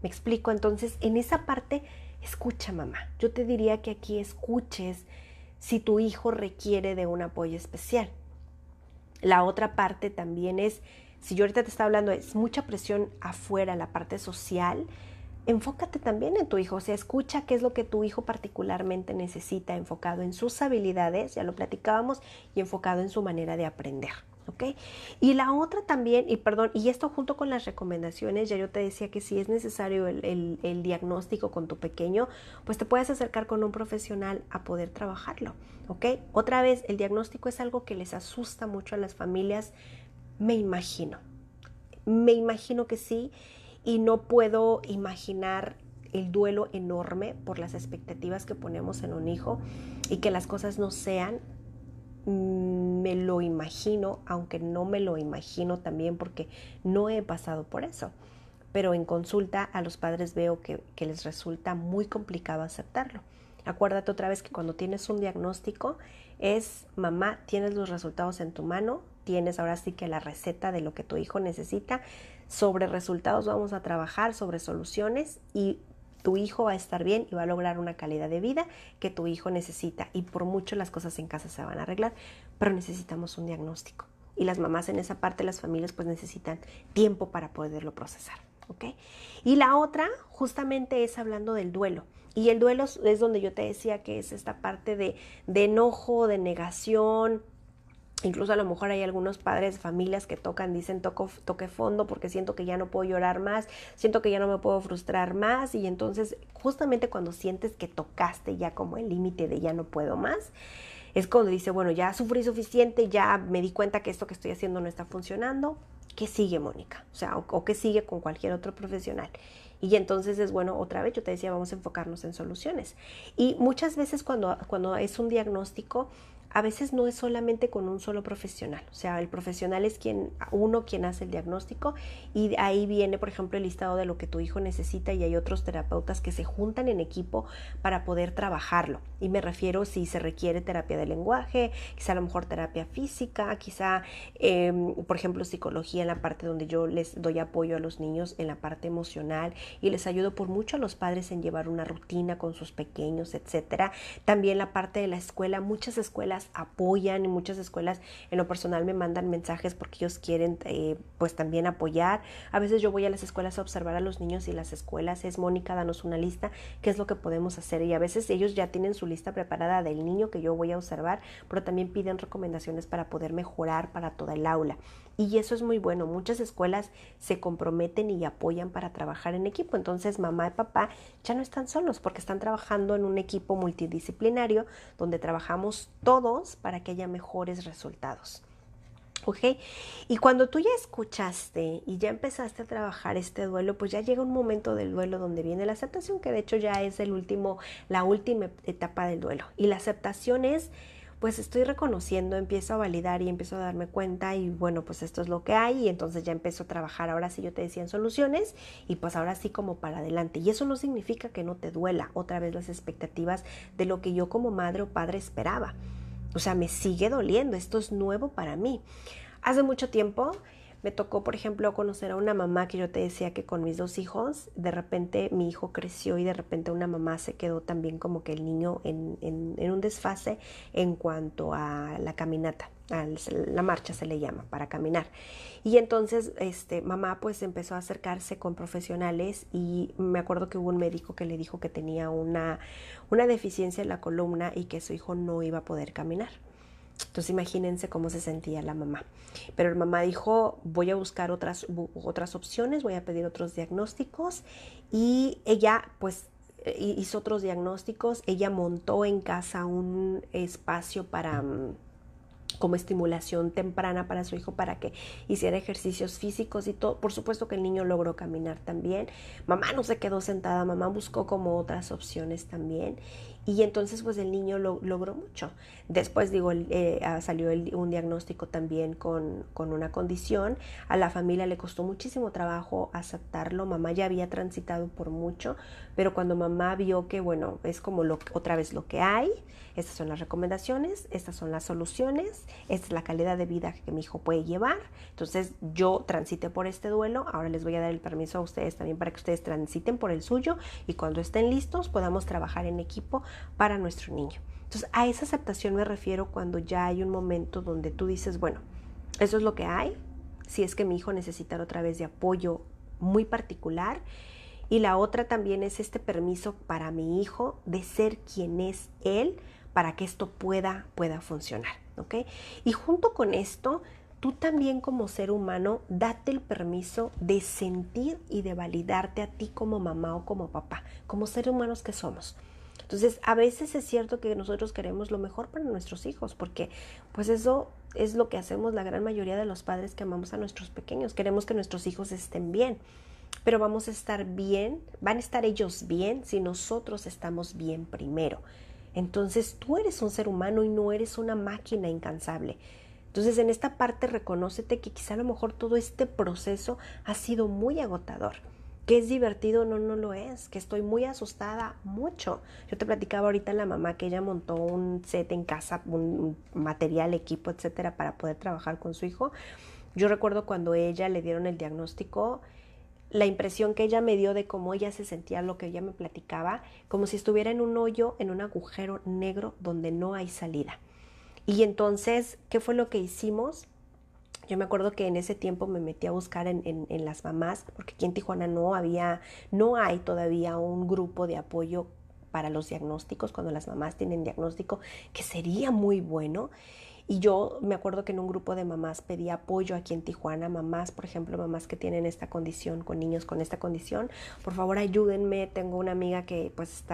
S1: ¿Me explico? Entonces, en esa parte, escucha, mamá. Yo te diría que aquí escuches si tu hijo requiere de un apoyo especial. La otra parte también es, si yo ahorita te estaba hablando, es mucha presión afuera, la parte social, enfócate también en tu hijo, o sea, escucha qué es lo que tu hijo particularmente necesita, enfocado en sus habilidades, ya lo platicábamos, y enfocado en su manera de aprender, ¿ok? Y la otra también, y perdón, y esto junto con las recomendaciones, ya yo te decía que si es necesario el diagnóstico con tu pequeño, pues te puedes acercar con un profesional a poder trabajarlo, ¿ok? Otra vez, el diagnóstico es algo que les asusta mucho a las familias, me imagino que sí, y no puedo imaginar el duelo enorme por las expectativas que ponemos en un hijo y que las cosas no sean. Me lo imagino, aunque no me lo imagino también porque no he pasado por eso. Pero en consulta a los padres veo que les resulta muy complicado aceptarlo. Acuérdate otra vez que cuando tienes un diagnóstico es, mamá, tienes los resultados en tu mano, tienes ahora sí que la receta de lo que tu hijo necesita, sobre resultados vamos a trabajar, sobre soluciones, y tu hijo va a estar bien y va a lograr una calidad de vida que tu hijo necesita, y por mucho las cosas en casa se van a arreglar, pero necesitamos un diagnóstico. Y las mamás en esa parte, las familias, pues necesitan tiempo para poderlo procesar. ¿Ok? Y la otra justamente es hablando del duelo. Y el duelo es donde yo te decía que es esta parte de enojo, de negación. Incluso a lo mejor hay algunos padres de familias que dicen toque fondo porque siento que ya no puedo llorar más, siento que ya no me puedo frustrar más, y entonces justamente cuando sientes que tocaste ya como el límite de ya no puedo más, es cuando dice, bueno, ya sufrí suficiente, ya me di cuenta que esto que estoy haciendo no está funcionando. ¿Qué sigue, Mónica? O sea, o qué sigue con cualquier otro profesional. Y entonces es bueno, otra vez yo te decía, vamos a enfocarnos en soluciones. Y muchas veces cuando es un diagnóstico, a veces no es solamente con un solo profesional, o sea, el profesional es quien hace el diagnóstico, y ahí viene, por ejemplo, el listado de lo que tu hijo necesita, y hay otros terapeutas que se juntan en equipo para poder trabajarlo. Y me refiero si se requiere terapia de lenguaje, quizá a lo mejor terapia física, quizá, por ejemplo, psicología en la parte donde yo les doy apoyo a los niños en la parte emocional y les ayudo por mucho a los padres en llevar una rutina con sus pequeños, etcétera. También la parte de la escuela, muchas escuelas apoyan, y muchas escuelas en lo personal me mandan mensajes porque ellos quieren pues también apoyar. A veces yo voy a las escuelas a observar a los niños, y las escuelas es, Mónica, danos una lista, qué es lo que podemos hacer, y a veces ellos ya tienen su lista preparada del niño que yo voy a observar, pero también piden recomendaciones para poder mejorar para toda el aula. Y eso es muy bueno, muchas escuelas se comprometen y apoyan para trabajar en equipo. Entonces mamá y papá ya no están solos porque están trabajando en un equipo multidisciplinario donde trabajamos todos para que haya mejores resultados. ¿Ok? Y cuando tú ya escuchaste y ya empezaste a trabajar este duelo, pues ya llega un momento del duelo donde viene la aceptación, que de hecho ya es la última etapa del duelo. Y la aceptación es, pues estoy reconociendo, empiezo a validar y empiezo a darme cuenta, y bueno, pues esto es lo que hay, y entonces ya empiezo a trabajar, ahora sí yo te decía, en soluciones, y pues ahora sí como para adelante. Y eso no significa que no te duela otra vez las expectativas de lo que yo como madre o padre esperaba. O sea, me sigue doliendo, esto es nuevo para mí. Hace mucho tiempo me tocó, por ejemplo, conocer a una mamá que yo te decía que con mis 2 hijos, de repente mi hijo creció y de repente una mamá se quedó también como que el niño en un desfase en cuanto a la caminata. La marcha se le llama, para caminar. Y entonces mamá pues empezó a acercarse con profesionales, y me acuerdo que hubo un médico que le dijo que tenía una deficiencia en la columna y que su hijo no iba a poder caminar. Entonces imagínense cómo se sentía la mamá. Pero la mamá dijo, voy a buscar otras opciones, voy a pedir otros diagnósticos, y ella pues hizo otros diagnósticos. Ella montó en casa un espacio como estimulación temprana para su hijo para que hiciera ejercicios físicos y todo. Por supuesto que el niño logró caminar también. Mamá no se quedó sentada, mamá buscó como otras opciones también. Y entonces pues el niño logró mucho. Después salió un diagnóstico también con una condición. A la familia le costó muchísimo trabajo aceptarlo. Mamá ya había transitado por mucho, pero cuando mamá vio que bueno, es como otra vez lo que hay, estas son las recomendaciones, estas son las soluciones, esta es la calidad de vida que mi hijo puede llevar. Entonces yo transité por este duelo, ahora les voy a dar el permiso a ustedes también para que ustedes transiten por el suyo y cuando estén listos podamos trabajar en equipo para nuestro niño. Entonces a esa aceptación me refiero cuando ya hay un momento donde tú dices, bueno, eso es lo que hay, si es que mi hijo necesita otra vez de apoyo muy particular. Y la otra también es este permiso para mi hijo de ser quien es él para que esto pueda funcionar, ¿ok? Y junto con esto, tú también como ser humano, date el permiso de sentir y de validarte a ti como mamá o como papá, como seres humanos que somos. Entonces, a veces es cierto que nosotros queremos lo mejor para nuestros hijos, porque pues eso es lo que hacemos la gran mayoría de los padres que amamos a nuestros pequeños. Queremos que nuestros hijos estén bien, pero vamos a estar bien, van a estar ellos bien si nosotros estamos bien primero. Entonces tú eres un ser humano y no eres una máquina incansable. Entonces en esta parte reconócete que quizá a lo mejor todo este proceso ha sido muy agotador. ¿Que es divertido? No, no lo es. Que estoy muy asustada, mucho. Yo te platicaba ahorita la mamá que ella montó un set en casa, un material, equipo, etcétera, para poder trabajar con su hijo. Yo recuerdo cuando ella le dieron el diagnóstico, la impresión que ella me dio de cómo ella se sentía, lo que ella me platicaba, como si estuviera en un hoyo, en un agujero negro donde no hay salida. Y entonces, ¿qué fue lo que hicimos? Yo me acuerdo que en ese tiempo me metí a buscar en las mamás, porque aquí en Tijuana no hay todavía un grupo de apoyo para los diagnósticos, cuando las mamás tienen diagnóstico, que sería muy bueno. Y yo me acuerdo que en un grupo de mamás pedí apoyo aquí en Tijuana, mamás, por ejemplo, mamás que tienen esta condición, con niños con esta condición, por favor ayúdenme, tengo una amiga que pues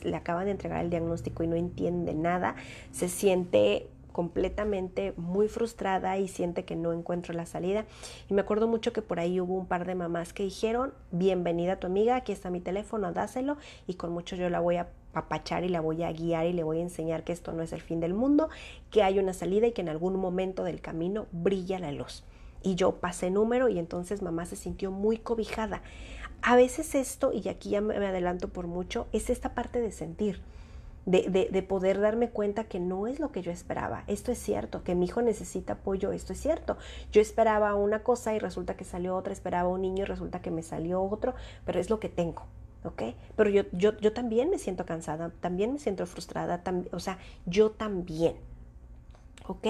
S1: le acaban de entregar el diagnóstico y no entiende nada, se siente completamente muy frustrada y siente que no encuentro la salida. Y me acuerdo mucho que por ahí hubo un par de mamás que dijeron, bienvenida a tu amiga, aquí está mi teléfono, dáselo y con mucho yo la voy a apapachar y la voy a guiar y le voy a enseñar que esto no es el fin del mundo, que hay una salida y que en algún momento del camino brilla la luz. Y yo pasé número y entonces mamá se sintió muy cobijada. A veces esto, y aquí ya me adelanto por mucho, es esta parte de sentir. De poder darme cuenta que no es lo que yo esperaba. Esto es cierto, que mi hijo necesita apoyo, esto es cierto. Yo esperaba una cosa y resulta que salió otra, esperaba un niño y resulta que me salió otro, pero es lo que tengo, ¿ok? Pero yo también me siento cansada, también me siento frustrada, o sea, yo también. ¿Ok?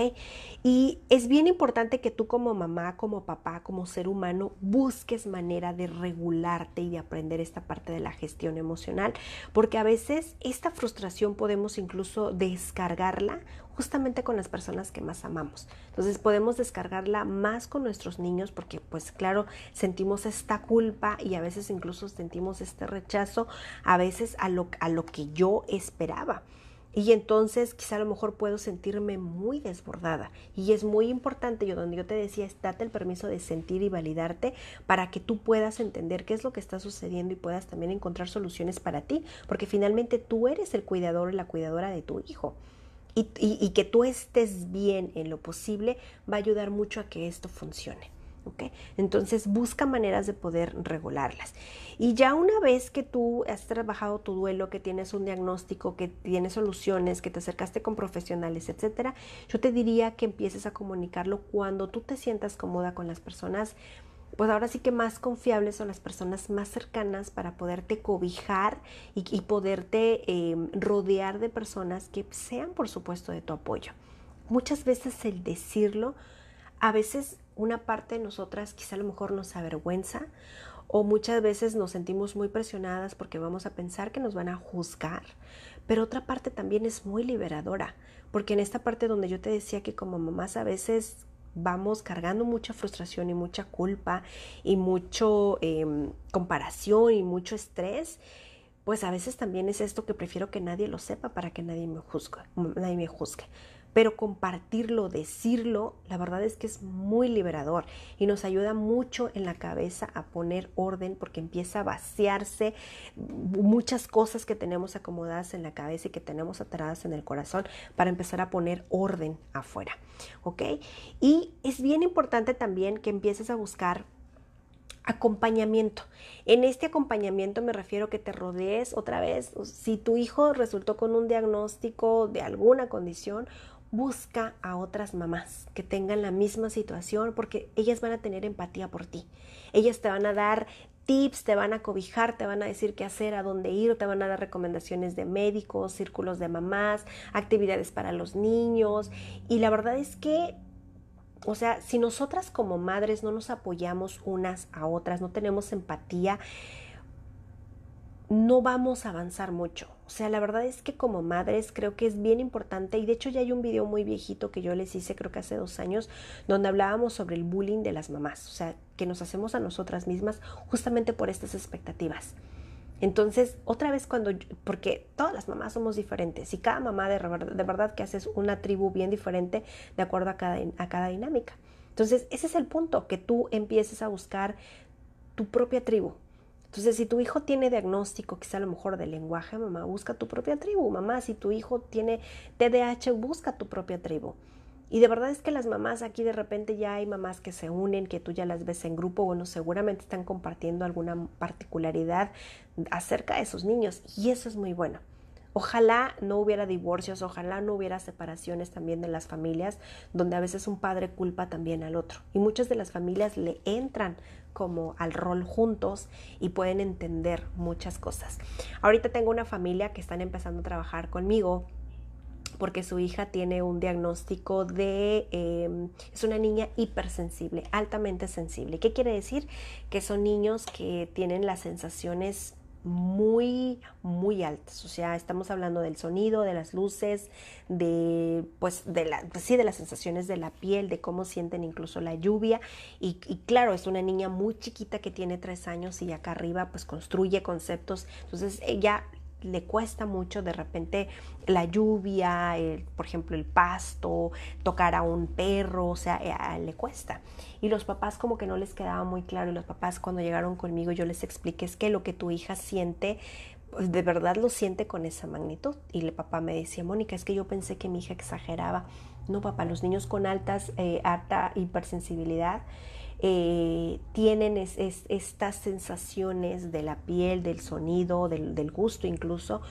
S1: Y es bien importante que tú como mamá, como papá, como ser humano, busques manera de regularte y de aprender esta parte de la gestión emocional, porque a veces esta frustración podemos incluso descargarla justamente con las personas que más amamos. Entonces podemos descargarla más con nuestros niños porque pues claro, sentimos esta culpa y a veces incluso sentimos este rechazo, a veces a lo que yo esperaba. Y entonces quizá a lo mejor puedo sentirme muy desbordada. Y es muy importante, donde yo te decía, date el permiso de sentir y validarte para que tú puedas entender qué es lo que está sucediendo y puedas también encontrar soluciones para ti. Porque finalmente tú eres el cuidador o la cuidadora de tu hijo. Y que tú estés bien en lo posible va a ayudar mucho a que esto funcione. ¿Okay? Entonces busca maneras de poder regularlas. Y ya una vez que tú has trabajado tu duelo, que tienes un diagnóstico, que tienes soluciones, que te acercaste con profesionales, etcétera, yo te diría que empieces a comunicarlo cuando tú te sientas cómoda con las personas, pues ahora sí que más confiables son las personas más cercanas para poderte cobijar y poderte rodear de personas que sean, por supuesto, de tu apoyo. Muchas veces el decirlo, a veces una parte de nosotras quizá a lo mejor nos avergüenza o muchas veces nos sentimos muy presionadas porque vamos a pensar que nos van a juzgar, pero otra parte también es muy liberadora, porque en esta parte donde yo te decía que como mamás a veces vamos cargando mucha frustración y mucha culpa y mucho comparación y mucho estrés, pues a veces también es esto que prefiero que nadie lo sepa para que nadie me juzgue. pero compartirlo, decirlo, la verdad es que es muy liberador y nos ayuda mucho en la cabeza a poner orden, porque empieza a vaciarse muchas cosas que tenemos acomodadas en la cabeza y que tenemos atoradas en el corazón, para empezar a poner orden afuera, ¿ok? Y es bien importante también que empieces a buscar acompañamiento. En este acompañamiento me refiero que te rodees otra vez. Si tu hijo resultó con un diagnóstico de alguna condición, busca a otras mamás que tengan la misma situación, porque ellas van a tener empatía por ti. Ellas te van a dar tips, te van a cobijar, te van a decir qué hacer, a dónde ir, te van a dar recomendaciones de médicos, círculos de mamás, actividades para los niños. Y la verdad es que, o sea, si nosotras como madres no nos apoyamos unas a otras, no tenemos empatía, no vamos a avanzar mucho. O sea, la verdad es que como madres creo que es bien importante, y de hecho ya hay un video muy viejito que yo les hice, creo que hace 2 años, donde hablábamos sobre el bullying de las mamás, o sea, que nos hacemos a nosotras mismas justamente por estas expectativas. Entonces, otra vez porque todas las mamás somos diferentes y cada mamá de verdad que haces una tribu bien diferente de acuerdo a cada dinámica. Entonces, ese es el punto, que tú empieces a buscar tu propia tribu. Entonces, si tu hijo tiene diagnóstico, quizá a lo mejor de lenguaje, mamá, busca tu propia tribu. Mamá, si tu hijo tiene TDAH, busca tu propia tribu. Y de verdad es que las mamás aquí de repente ya hay mamás que se unen, que tú ya las ves en grupo, bueno, seguramente están compartiendo alguna particularidad acerca de sus niños, y eso es muy bueno. Ojalá no hubiera divorcios, ojalá no hubiera separaciones también de las familias, donde a veces un padre culpa también al otro. Y muchas de las familias le entran como al rol juntos y pueden entender muchas cosas. Ahorita tengo una familia que están empezando a trabajar conmigo porque su hija tiene un diagnóstico es una niña hipersensible, altamente sensible. ¿Qué quiere decir? Que son niños que tienen las sensaciones muy, muy altas. O sea, estamos hablando del sonido, de las luces, de las sensaciones de la piel, de cómo sienten incluso la lluvia. Y claro, es una niña muy chiquita que tiene 3 años y acá arriba pues construye conceptos. Entonces ella le cuesta mucho de repente la lluvia, por ejemplo el pasto, tocar a un perro, o sea, le cuesta. Y los papás como que no les quedaba muy claro, y los papás cuando llegaron conmigo yo les expliqué, es que lo que tu hija siente, pues de verdad lo siente con esa magnitud. Y el papá me decía, Mónica, es que yo pensé que mi hija exageraba. No, papá, los niños con alta hipersensibilidad tienen estas sensaciones de la piel, del sonido, del gusto incluso,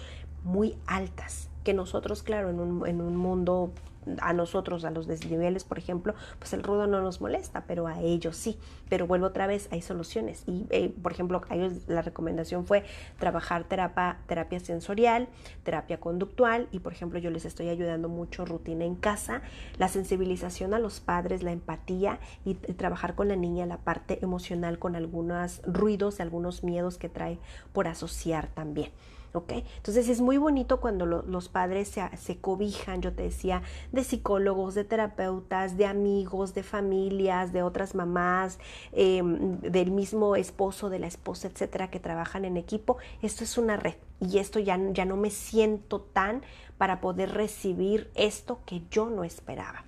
S1: muy altas, que nosotros, claro, en un mundo, a nosotros, a los desniveles, por ejemplo, pues el ruido no nos molesta, pero a ellos sí. Pero vuelvo otra vez, hay soluciones. Y, por ejemplo, a ellos la recomendación fue trabajar terapia sensorial, terapia conductual, y, por ejemplo, yo les estoy ayudando mucho rutina en casa, la sensibilización a los padres, la empatía y trabajar con la niña la parte emocional con algunos ruidos, algunos miedos que trae por asociar también. ¿Okay? Entonces es muy bonito cuando los padres se cobijan, yo te decía, de psicólogos, de terapeutas, de amigos, de familias, de otras mamás, del mismo esposo, de la esposa, etcétera, que trabajan en equipo. Esto es una red, y esto ya no me siento tan para poder recibir esto que yo no esperaba.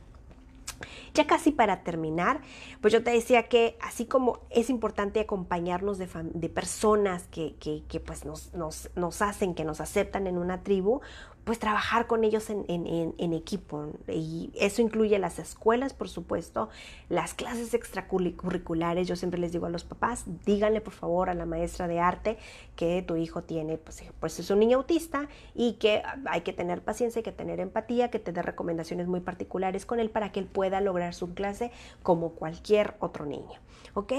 S1: Ya casi para terminar, pues yo te decía que así como es importante acompañarnos de personas que pues nos hacen, que nos aceptan en una tribu, pues trabajar con ellos en equipo. Y eso incluye las escuelas, por supuesto, las clases extracurriculares. Yo siempre les digo a los papás, díganle por favor a la maestra de arte que tu hijo tiene, pues es un niño autista, y que hay que tener paciencia, hay que tener empatía, que te dé recomendaciones muy particulares con él para que él pueda lograr su clase como cualquier otro niño, ¿ok?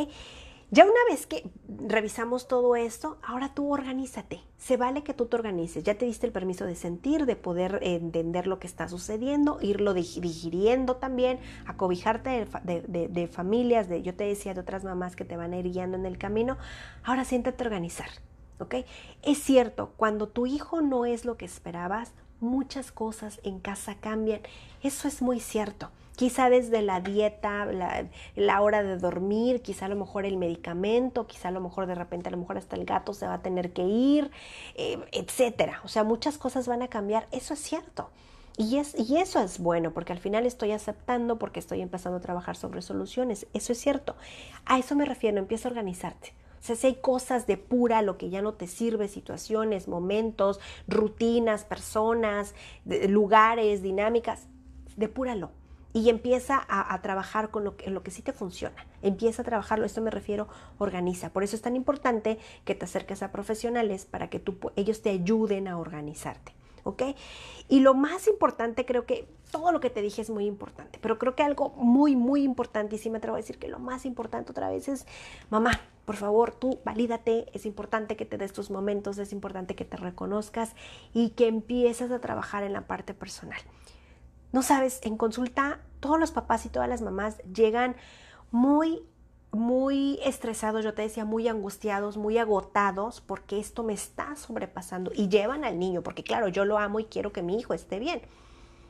S1: Ya una vez que revisamos todo esto, ahora tú organízate. Se vale que tú te organices. Ya te diste el permiso de sentir, de poder entender lo que está sucediendo, irlo digiriendo también, acobijarte de familias, yo te decía, de otras mamás que te van a ir guiando en el camino. Ahora siéntate a organizar, ¿ok? Es cierto, cuando tu hijo no es lo que esperabas, muchas cosas en casa cambian. Eso es muy cierto. Quizá desde la dieta, la hora de dormir, quizá a lo mejor el medicamento, quizá a lo mejor de repente, a lo mejor hasta el gato se va a tener que ir, etcétera. O sea, muchas cosas van a cambiar, eso es cierto. Y eso es bueno, porque al final estoy aceptando, porque estoy empezando a trabajar sobre soluciones. Eso es cierto. A eso me refiero, empieza a organizarte. O sea, si hay cosas, depura lo que ya no te sirve, situaciones, momentos, rutinas, personas, lugares, dinámicas, depúralo. Y empieza a trabajar con en lo que sí te funciona. Empieza a trabajarlo, esto me refiero, organiza. Por eso es tan importante que te acerques a profesionales para que ellos te ayuden a organizarte. ¿Ok? Y lo más importante, creo que todo lo que te dije es muy importante, pero creo que algo muy, muy importante, y sí me atrevo a decir que lo más importante otra vez es, mamá, por favor, tú valídate, es importante que te des tus momentos, es importante que te reconozcas y que empieces a trabajar en la parte personal. No sabes, en consulta todos los papás y todas las mamás llegan muy estresados, yo te decía, muy angustiados, muy agotados, porque esto me está sobrepasando. Y llevan al niño, porque claro, yo lo amo y quiero que mi hijo esté bien.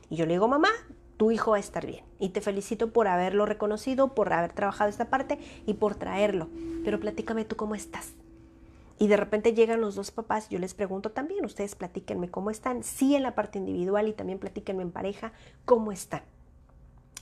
S1: Y yo le digo, mamá, tu hijo va a estar bien. Y te felicito por haberlo reconocido, por haber trabajado esta parte y por traerlo. Pero platícame tú cómo estás. Y de repente llegan los dos papás, yo les pregunto también, ustedes platíquenme cómo están, sí en la parte individual y también platíquenme en pareja, cómo están.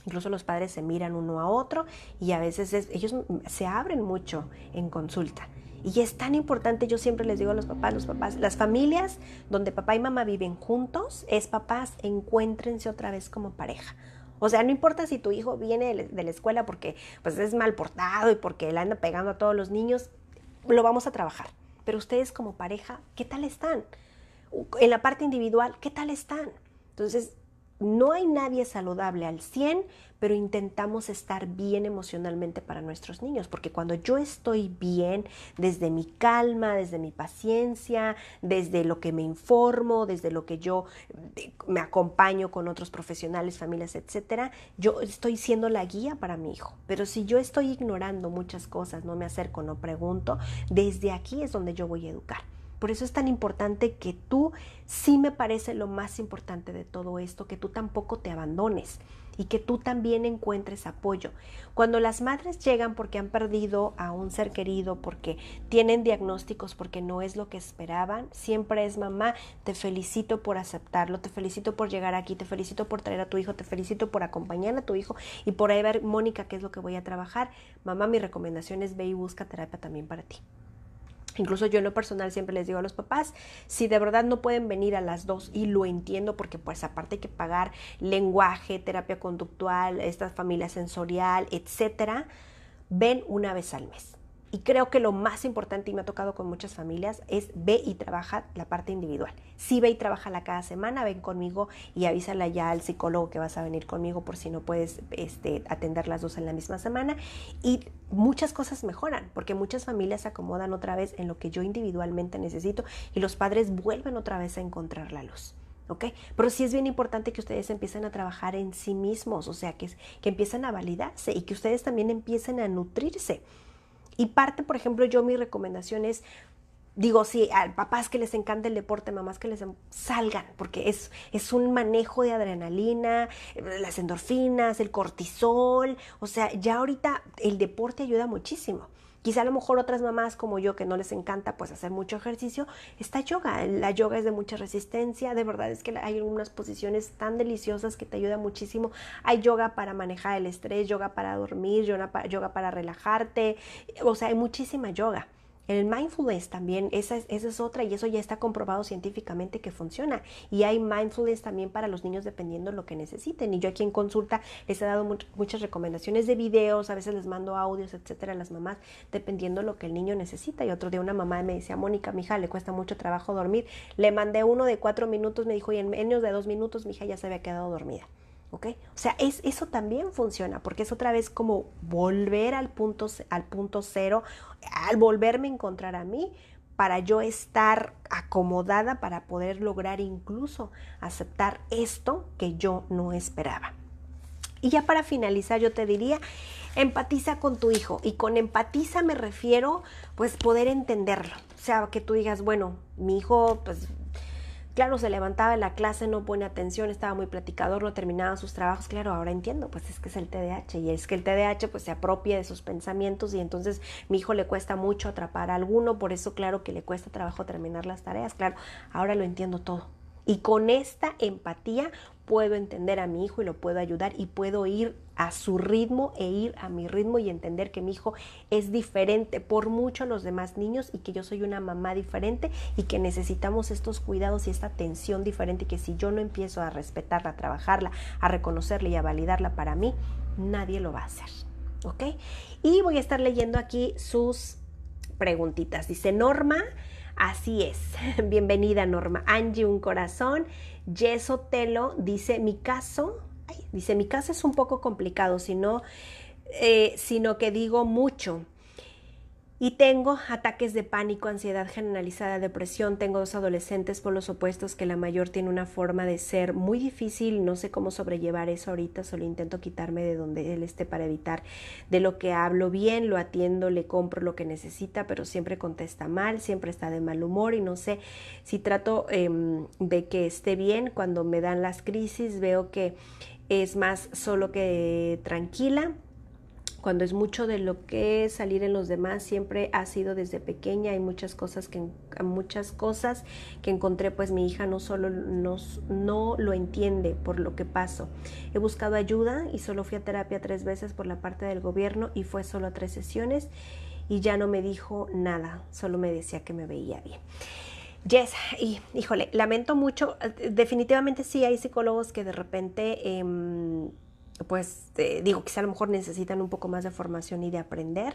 S1: Incluso los padres se miran uno a otro y a veces ellos se abren mucho en consulta. Y es tan importante, yo siempre les digo a los papás, las familias donde papá y mamá viven juntos, papás, encuéntrense otra vez como pareja. O sea, no importa si tu hijo viene de la escuela porque pues, es mal portado y porque él anda pegando a todos los niños, lo vamos a trabajar. Pero ustedes como pareja, ¿qué tal están? En la parte individual, ¿qué tal están? Entonces, no hay nadie saludable al 100, pero intentamos estar bien emocionalmente para nuestros niños, porque cuando yo estoy bien, desde mi calma, desde mi paciencia, desde lo que me informo, desde lo que yo me acompaño con otros profesionales, familias, etcétera, yo estoy siendo la guía para mi hijo. Pero si yo estoy ignorando muchas cosas, no me acerco, no pregunto, desde aquí es donde yo voy a educar. Por eso es tan importante que tú, sí me parece lo más importante de todo esto, que tú tampoco te abandones y que tú también encuentres apoyo. Cuando las madres llegan porque han perdido a un ser querido, porque tienen diagnósticos, porque no es lo que esperaban, siempre es mamá, te felicito por aceptarlo, te felicito por llegar aquí, te felicito por traer a tu hijo, te felicito por acompañar a tu hijo y por ahí ver, Mónica, qué es lo que voy a trabajar. Mamá, mi recomendación es ve y busca terapia también para ti. Incluso yo en lo personal siempre les digo a los papás, si de verdad no pueden venir a las 2, y lo entiendo porque pues aparte hay que pagar lenguaje, terapia conductual, esta familia sensorial, etcétera, ven una vez al mes. Y creo que lo más importante, y me ha tocado con muchas familias, es ve y trabaja la parte individual. Sí, ve y trabájala cada semana, ven conmigo y avísala ya al psicólogo que vas a venir conmigo por si no puedes atender las dos en la misma semana. Y muchas cosas mejoran, porque muchas familias se acomodan otra vez en lo que yo individualmente necesito y los padres vuelven otra vez a encontrar la luz. ¿Ok? Pero sí es bien importante que ustedes empiecen a trabajar en sí mismos, o sea, que empiecen a validarse y que ustedes también empiecen a nutrirse. Y parte, por ejemplo, yo mi recomendación es, digo, sí, a papás que les encanta el deporte, mamás que salgan, porque es un manejo de adrenalina, las endorfinas, el cortisol, o sea, ya ahorita el deporte ayuda muchísimo. Quizá a lo mejor otras mamás como yo que no les encanta pues hacer mucho ejercicio, está yoga. La yoga es de mucha resistencia, de verdad es que hay unas posiciones tan deliciosas que te ayuda muchísimo. Hay yoga para manejar el estrés, yoga para dormir, yoga para relajarte, o sea, hay muchísima yoga. El mindfulness también, esa es otra y eso ya está comprobado científicamente que funciona. Y hay mindfulness también para los niños dependiendo de lo que necesiten. Y yo aquí en consulta les he dado muchas recomendaciones de videos, a veces les mando audios, etcétera, a las mamás, dependiendo de lo que el niño necesita. Y otro día una mamá me decía, Mónica, mi hija le cuesta mucho trabajo dormir. Le mandé uno de 4 minutos, me dijo, y en menos de 2 minutos mi hija ya se había quedado dormida. ¿Okay? O sea, eso también funciona, porque es otra vez como volver al punto cero, al volverme a encontrar a mí, para yo estar acomodada para poder lograr incluso aceptar esto que yo no esperaba. Y ya para finalizar yo te diría, empatiza con tu hijo, y con empatiza me refiero pues poder entenderlo, o sea, que tú digas, bueno, mi hijo pues claro, se levantaba en la clase, no pone atención, estaba muy platicador, no terminaba sus trabajos. Claro, ahora entiendo, pues es que es el TDAH y es que el TDAH pues se apropia de sus pensamientos y entonces mi hijo le cuesta mucho atrapar a alguno, por eso claro que le cuesta trabajo terminar las tareas. Claro, ahora lo entiendo todo. Y con esta empatía puedo entender a mi hijo y lo puedo ayudar y puedo ir a su ritmo e ir a mi ritmo y entender que mi hijo es diferente por mucho a los demás niños y que yo soy una mamá diferente y que necesitamos estos cuidados y esta atención diferente y que si yo no empiezo a respetarla, a trabajarla, a reconocerla y a validarla para mí, nadie lo va a hacer, ¿ok? Y voy a estar leyendo aquí sus preguntitas. Dice Norma, así es, bienvenida Norma. Angie, un corazón. Jess Otelo dice, mi caso es un poco complicado, sino que digo mucho. Y tengo ataques de pánico, ansiedad generalizada, depresión. Tengo 2 adolescentes por los opuestos que la mayor tiene una forma de ser muy difícil. No sé cómo sobrellevar eso ahorita, solo intento quitarme de donde él esté para evitar de lo que hablo bien, lo atiendo, le compro lo que necesita, pero siempre contesta mal, siempre está de mal humor y no sé si trato de que esté bien. Cuando me dan las crisis veo que es más solo que tranquila. Cuando es mucho de lo que salir en los demás, siempre ha sido desde pequeña. Hay muchas cosas que encontré, pues mi hija no lo entiende por lo que paso. He buscado ayuda y solo fui a terapia 3 veces por la parte del gobierno y fue solo 3 sesiones y ya no me dijo nada, solo me decía que me veía bien. Yes, y híjole, lamento mucho. Definitivamente sí hay psicólogos que de repente quizá a lo mejor necesitan un poco más de formación y de aprender.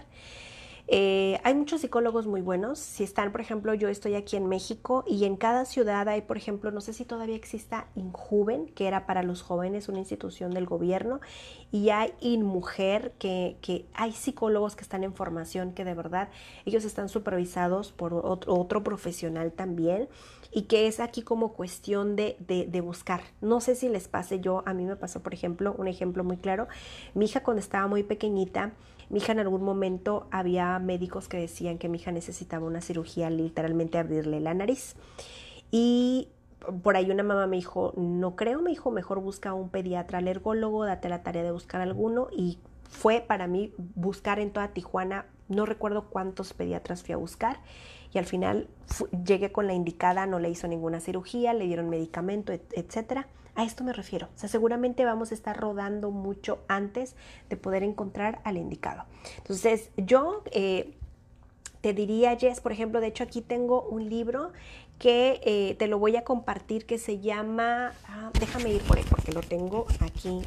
S1: Hay muchos psicólogos muy buenos. Si están, por ejemplo, yo estoy aquí en México y en cada ciudad hay, por ejemplo, no sé si todavía exista Injuven, que era para los jóvenes, una institución del gobierno, y hay InMujer, que hay psicólogos que están en formación, que de verdad ellos están supervisados por otro profesional también, y que es aquí como cuestión de buscar. No sé si les pase, a mí me pasó, por ejemplo, un ejemplo muy claro. Mi hija cuando estaba muy pequeñita, mi hija en algún momento había médicos que decían que mi hija necesitaba una cirugía, literalmente abrirle la nariz. Y por ahí una mamá me dijo, no creo, me dijo, mejor busca a un pediatra alergólogo, date la tarea de buscar alguno. Y fue para mí buscar en toda Tijuana, no recuerdo cuántos pediatras fui a buscar. Y al final llegué con la indicada, no le hizo ninguna cirugía, le dieron medicamento, etcétera. A esto me refiero. O sea, seguramente vamos a estar rodando mucho antes de poder encontrar al indicado. Entonces, yo te diría, Jess, por ejemplo, de hecho aquí tengo un libro que te lo voy a compartir que se llama, déjame ir por ahí porque lo tengo aquí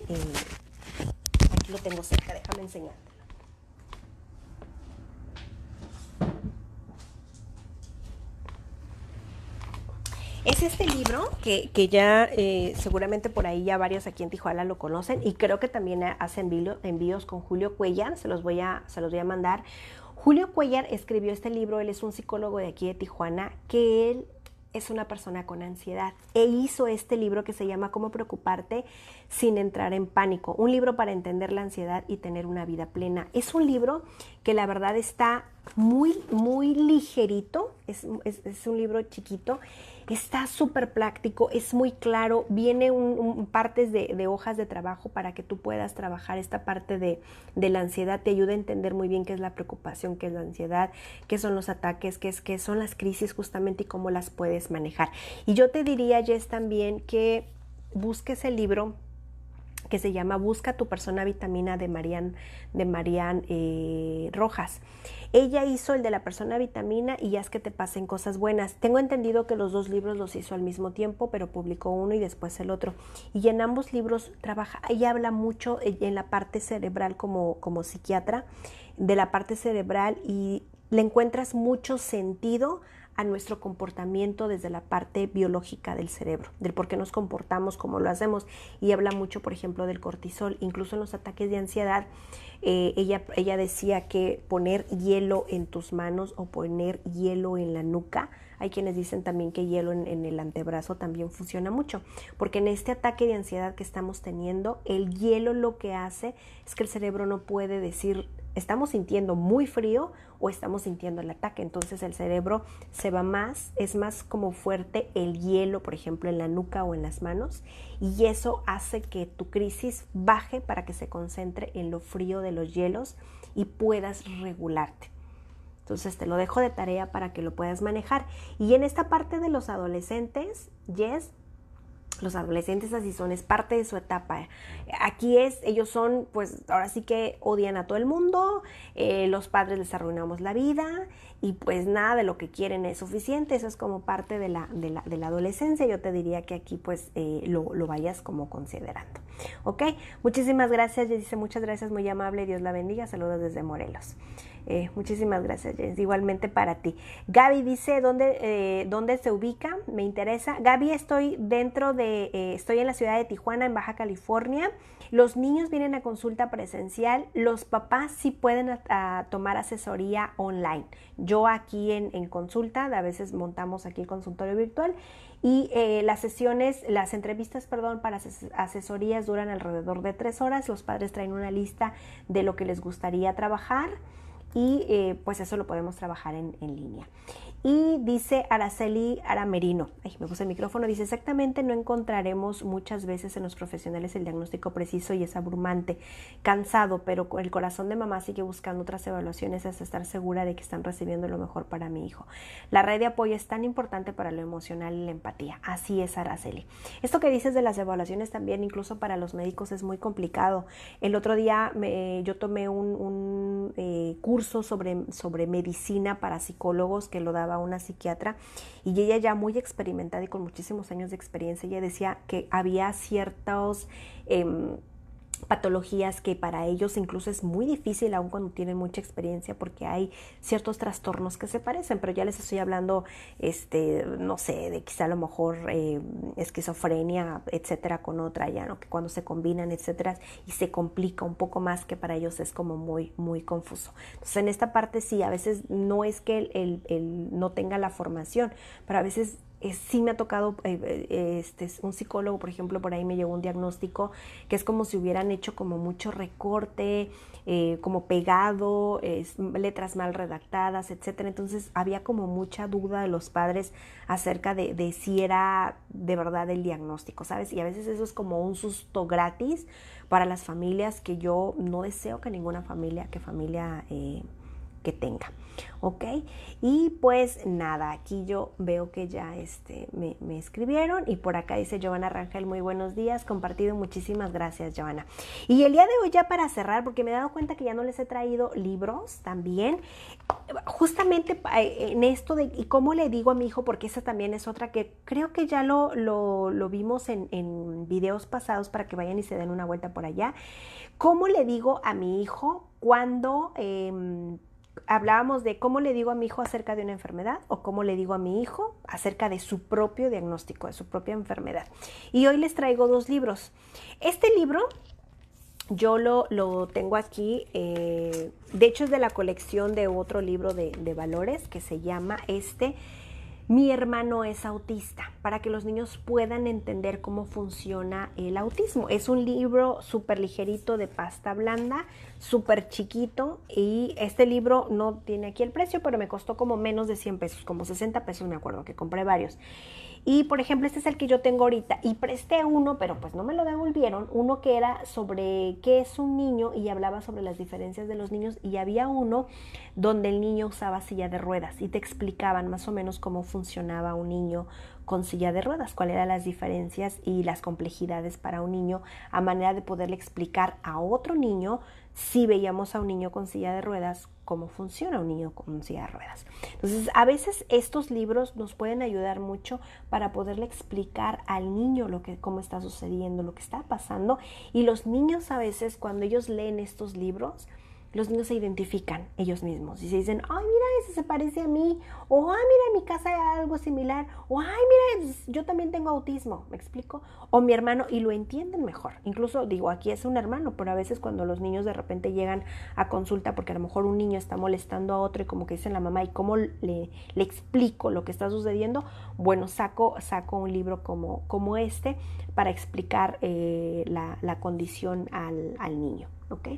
S1: lo tengo cerca, déjame enseñarte. Es este libro que ya seguramente por ahí ya varios aquí en Tijuana lo conocen y creo que también hace envíos con Julio Cuellar, se los voy a mandar. Julio Cuellar escribió este libro, él es un psicólogo de aquí de Tijuana, que él es una persona con ansiedad e hizo este libro que se llama Cómo preocuparte sin entrar en pánico, un libro para entender la ansiedad y tener una vida plena. Es un libro que la verdad está muy, muy ligerito, es un libro chiquito, está súper práctico, es muy claro, viene partes de hojas de trabajo para que tú puedas trabajar esta parte de la ansiedad, te ayuda a entender muy bien qué es la preocupación, qué es la ansiedad, qué son los ataques, qué son las crisis justamente y cómo las puedes manejar. Y yo te diría, Jess, también que busques el libro que se llama Busca tu persona vitamina de Marian Rojas. Ella hizo el de la persona vitamina y haz que te pasen cosas buenas. Tengo entendido que los 2 libros los hizo al mismo tiempo, pero publicó uno y después el otro. Y en ambos libros trabaja, ella habla mucho en la parte cerebral como psiquiatra, de la parte cerebral y le encuentras mucho sentido a nuestro comportamiento desde la parte biológica del cerebro, del por qué nos comportamos como lo hacemos, y habla mucho, por ejemplo, del cortisol, incluso en los ataques de ansiedad. Ella decía que poner hielo en tus manos o poner hielo en la nuca, hay quienes dicen también que hielo en el antebrazo también funciona mucho, porque en este ataque de ansiedad que estamos teniendo, el hielo lo que hace es que el cerebro no puede decir estamos sintiendo muy frío o estamos sintiendo el ataque. Entonces el cerebro se va más, es más como fuerte el hielo, por ejemplo, en la nuca o en las manos, y eso hace que tu crisis baje para que se concentre en lo frío de los hielos y puedas regularte. Entonces te lo dejo de tarea para que lo puedas manejar. Y en esta parte de los adolescentes, Jess, Los adolescentes así son, es parte de su etapa. Ellos son, pues ahora sí que odian a todo el mundo, los padres les arruinamos la vida y pues nada de lo que quieren es suficiente. Eso es como parte de la adolescencia. Yo te diría que aquí pues lo vayas como considerando. ¿Ok? Muchísimas gracias, Jess, muchas gracias, muy amable, Dios la bendiga, saludos desde Morelos. Muchísimas gracias, Jess. Igualmente para ti. Gaby dice, ¿dónde se ubica? Me interesa. Gaby, estoy en la ciudad de Tijuana, en Baja California. Los niños vienen a consulta presencial. Los papás sí pueden tomar asesoría online. Yo aquí en consulta, a veces montamos aquí el consultorio virtual y las entrevistas, para asesorías duran alrededor de 3 horas. Los padres traen una lista de lo que les gustaría trabajar y pues eso lo podemos trabajar en línea. Y dice Araceli Aramerino, me puse el micrófono, dice, exactamente, no encontraremos muchas veces en los profesionales el diagnóstico preciso y es abrumante, cansado, pero el corazón de mamá sigue buscando otras evaluaciones hasta estar segura de que están recibiendo lo mejor para mi hijo. La red de apoyo es tan importante para lo emocional y la empatía. Así es, Araceli. Esto que dices de las evaluaciones también, incluso para los médicos, es muy complicado. El otro día yo tomé un curso sobre medicina para psicólogos que lo daba una psiquiatra y ella ya muy experimentada y con muchísimos años de experiencia, ella decía que había ciertos patologías que para ellos incluso es muy difícil aun cuando tienen mucha experiencia porque hay ciertos trastornos que se parecen, pero ya les estoy hablando no sé, de quizá a lo mejor esquizofrenia, etcétera, con otra ya, ¿no? Que cuando se combinan, etcétera, y se complica un poco más, que para ellos es como muy, muy confuso. Entonces en esta parte sí, a veces no es que él no tenga la formación, pero a veces sí me ha tocado, un psicólogo, por ejemplo, por ahí me llegó un diagnóstico que es como si hubieran hecho como mucho recorte, como pegado, letras mal redactadas, etcétera. Entonces había como mucha duda de los padres acerca de si era de verdad el diagnóstico, ¿sabes? Y a veces eso es como un susto gratis para las familias que yo no deseo que ninguna familia que tenga, ¿ok? Y pues nada, aquí yo veo que ya me escribieron y por acá dice Giovanna Rangel, muy buenos días, compartido, muchísimas gracias, Giovanna. Y el día de hoy, ya para cerrar, porque me he dado cuenta que ya no les he traído libros también, justamente en esto de y cómo le digo a mi hijo, porque esa también es otra que creo que ya lo vimos en videos pasados para que vayan y se den una vuelta por allá. ¿Cómo le digo a mi hijo cuando hablábamos de cómo le digo a mi hijo acerca de una enfermedad o cómo le digo a mi hijo acerca de su propio diagnóstico, de su propia enfermedad? Y hoy les traigo 2 libros. Este libro yo lo tengo aquí, de hecho es de la colección de otro libro de valores que se llama Mi hermano es autista, para que los niños puedan entender cómo funciona el autismo. Es un libro súper ligerito de pasta blanda, súper chiquito, y este libro no tiene aquí el precio, pero me costó como menos de 100 pesos, como 60 pesos, me acuerdo que compré varios. Y por ejemplo, este es el que yo tengo ahorita y presté uno, pero pues no me lo devolvieron, uno que era sobre qué es un niño y hablaba sobre las diferencias de los niños, y había uno donde el niño usaba silla de ruedas y te explicaban más o menos cómo funcionaba un niño con silla de ruedas, cuáles eran las diferencias y las complejidades para un niño, a manera de poderle explicar a otro niño, si veíamos a un niño con silla de ruedas, cómo funciona un niño con silla de ruedas. Entonces, a veces estos libros nos pueden ayudar mucho para poderle explicar al niño cómo está sucediendo, lo que está pasando. Y los niños, a veces, cuando ellos leen estos libros, los niños se identifican ellos mismos y se dicen, ay, mira, ese se parece a mí, o ay, mira, en mi casa hay algo similar, o ay, mira, yo también tengo autismo, ¿me explico? O mi hermano, y lo entienden mejor. Incluso digo, aquí es un hermano, pero a veces cuando los niños de repente llegan a consulta porque a lo mejor un niño está molestando a otro y como que dicen la mamá, ¿y cómo le explico lo que está sucediendo? Bueno, saco un libro como este para explicar la condición al niño, ¿ok?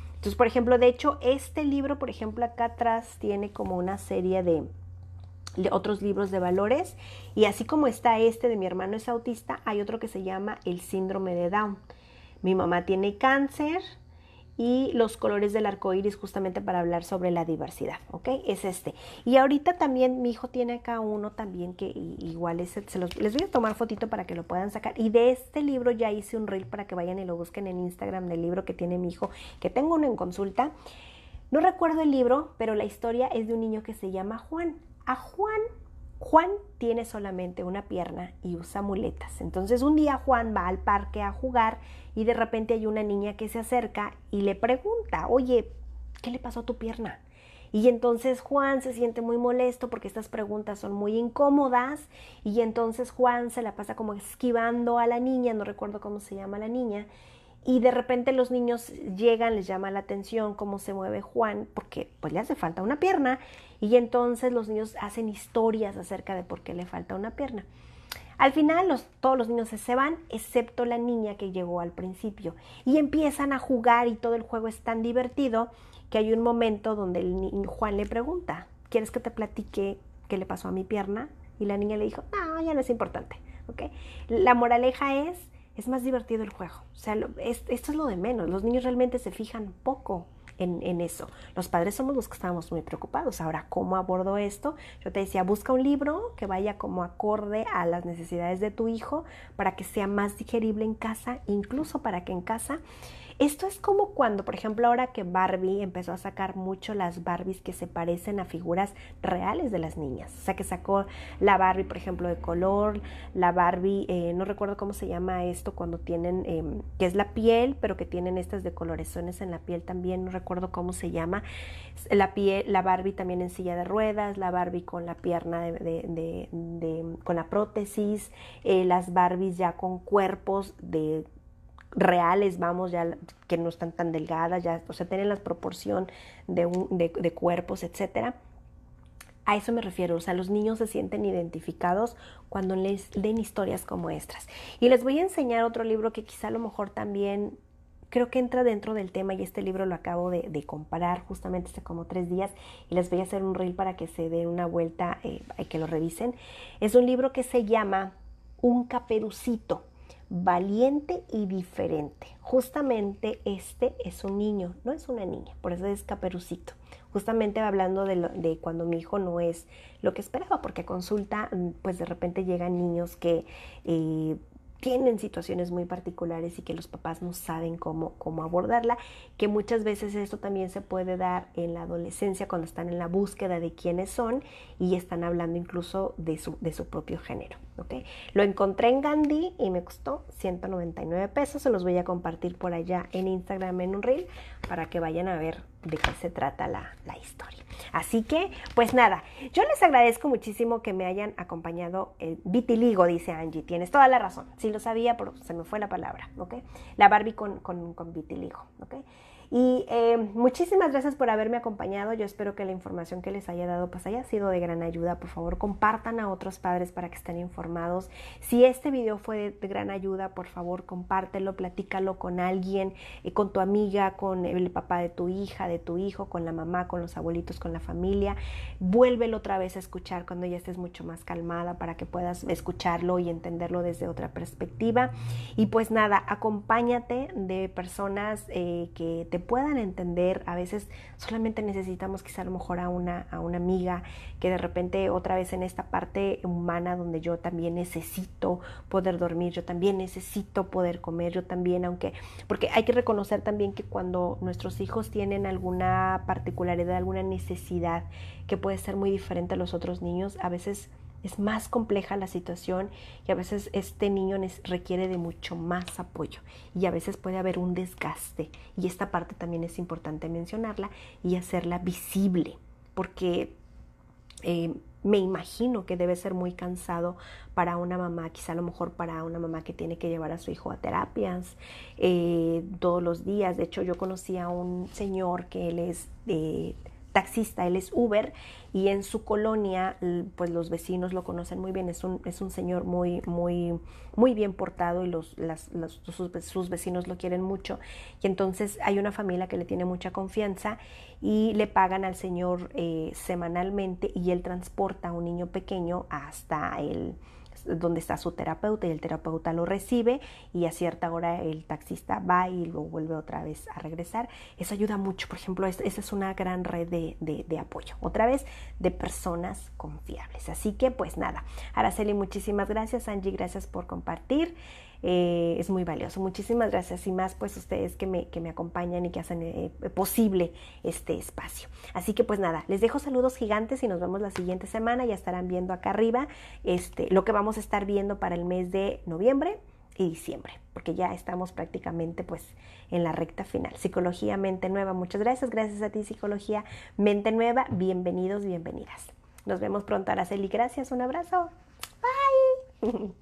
S1: Entonces, por ejemplo, de hecho, este libro, por ejemplo, acá atrás tiene como una serie de otros libros de valores, y así como está de Mi hermano es autista, hay otro que se llama El síndrome de Down. Mi mamá tiene cáncer y los colores del arco iris, justamente para hablar sobre la diversidad, ¿ok? Es este. Y ahorita también mi hijo tiene acá uno también que igual les voy a tomar fotito para que lo puedan sacar. Y de este libro ya hice un reel para que vayan y lo busquen en Instagram, del libro que tiene mi hijo, que tengo uno en consulta. No recuerdo el libro, pero la historia es de un niño que se llama Juan. Juan tiene solamente una pierna y usa muletas. Entonces un día Juan va al parque a jugar y de repente hay una niña que se acerca y le pregunta, oye, ¿qué le pasó a tu pierna? Y entonces Juan se siente muy molesto porque estas preguntas son muy incómodas y entonces Juan se la pasa como esquivando a la niña, no recuerdo cómo se llama la niña, y de repente los niños llegan, les llama la atención cómo se mueve Juan, porque pues le hace falta una pierna, y entonces los niños hacen historias acerca de por qué le falta una pierna. Al final todos los niños se van, excepto la niña que llegó al principio, y empiezan a jugar y todo el juego es tan divertido que hay un momento donde Juan le pregunta, ¿quieres que te platique qué le pasó a mi pierna? Y la niña le dijo, no, ya no es importante, ¿okay? La moraleja es más divertido el juego. O sea, esto es lo de menos. Los niños realmente se fijan poco en eso. Los padres somos los que estamos muy preocupados. Ahora, ¿cómo abordo esto? Yo te decía, busca un libro que vaya como acorde a las necesidades de tu hijo para que sea más digerible en casa, incluso para que en casa... Esto es como cuando, por ejemplo, ahora que Barbie empezó a sacar mucho las Barbies que se parecen a figuras reales de las niñas. O sea, que sacó la Barbie, por ejemplo, de color, la Barbie, no recuerdo cómo se llama esto, cuando tienen, que es la piel, pero que tienen estas de colorezones en la piel también, no recuerdo cómo se llama. La Barbie también en silla de ruedas, la Barbie con la pierna con la prótesis, las Barbies ya con cuerpos reales, vamos, ya que no están tan delgadas, ya, o sea, tienen la proporción de cuerpos, etcétera. A eso me refiero, o sea, los niños se sienten identificados cuando les den historias como estas. Y les voy a enseñar otro libro que quizá a lo mejor también creo que entra dentro del tema, y este libro lo acabo de comprar justamente hace como 3 días y les voy a hacer un reel para que se den una vuelta, que lo revisen. Es un libro que se llama Un Caperucito, valiente y diferente. Justamente este es un niño, no es una niña, por eso es Caperucito. Justamente hablando de cuando mi hijo no es lo que esperaba, porque a consulta pues de repente llegan niños que tienen situaciones muy particulares y que los papás no saben cómo abordarla, que muchas veces esto también se puede dar en la adolescencia cuando están en la búsqueda de quiénes son y están hablando incluso de su propio género, ¿okay? Lo encontré en Gandhi y me costó 199 pesos, se los voy a compartir por allá en Instagram en un reel para que vayan a ver de qué se trata la historia. Así que, pues nada, yo les agradezco muchísimo que me hayan acompañado. Vitiligo, dice Angie, tienes toda la razón. Sí lo sabía, pero se me fue la palabra, ¿ok? La Barbie con vitiligo, ¿ok? Y muchísimas gracias por haberme acompañado. Yo espero que la información que les haya dado pues haya sido de gran ayuda. Por favor, compartan a otros padres para que estén informados. Si este video fue de gran ayuda, por favor, compártelo, platícalo con alguien, con tu amiga, con el papá de tu hija, de tu hijo, con la mamá, con los abuelitos, con la familia. Vuélvelo otra vez a escuchar cuando ya estés mucho más calmada para que puedas escucharlo y entenderlo desde otra perspectiva. Y pues nada, acompáñate de personas que te puedan entender. A veces solamente necesitamos quizá a lo mejor a una amiga, que de repente otra vez en esta parte humana donde yo también necesito poder dormir, yo también necesito poder comer, yo también, porque hay que reconocer también que cuando nuestros hijos tienen alguna particularidad, alguna necesidad que puede ser muy diferente a los otros niños, a veces es más compleja la situación y a veces este niño requiere de mucho más apoyo y a veces puede haber un desgaste, y esta parte también es importante mencionarla y hacerla visible, porque me imagino que debe ser muy cansado para una mamá, quizá a lo mejor para una mamá que tiene que llevar a su hijo a terapias todos los días. De hecho, yo conocí a un señor que él es taxista, él es Uber, y en su colonia pues los vecinos lo conocen muy bien. Es un señor muy bien portado y sus vecinos lo quieren mucho, y entonces hay una familia que le tiene mucha confianza y le pagan al señor semanalmente, y él transporta a un niño pequeño hasta donde está su terapeuta y el terapeuta lo recibe y a cierta hora el taxista va y lo vuelve otra vez a regresar. Eso ayuda mucho, por ejemplo, esa es una gran red de apoyo, otra vez, de personas confiables. Así que pues nada, Araceli, muchísimas gracias. Angie, gracias por compartir. Es muy valioso. Muchísimas gracias y más pues ustedes que me acompañan y que hacen posible este espacio. Así que pues nada, les dejo saludos gigantes y nos vemos la siguiente semana. Ya estarán viendo acá arriba lo que vamos a estar viendo para el mes de noviembre y diciembre, porque ya estamos prácticamente pues en la recta final. Psicología Mente Nueva, muchas gracias. Gracias a ti, Psicología Mente Nueva. Bienvenidos, bienvenidas. Nos vemos pronto, Araceli. Gracias, un abrazo. Bye.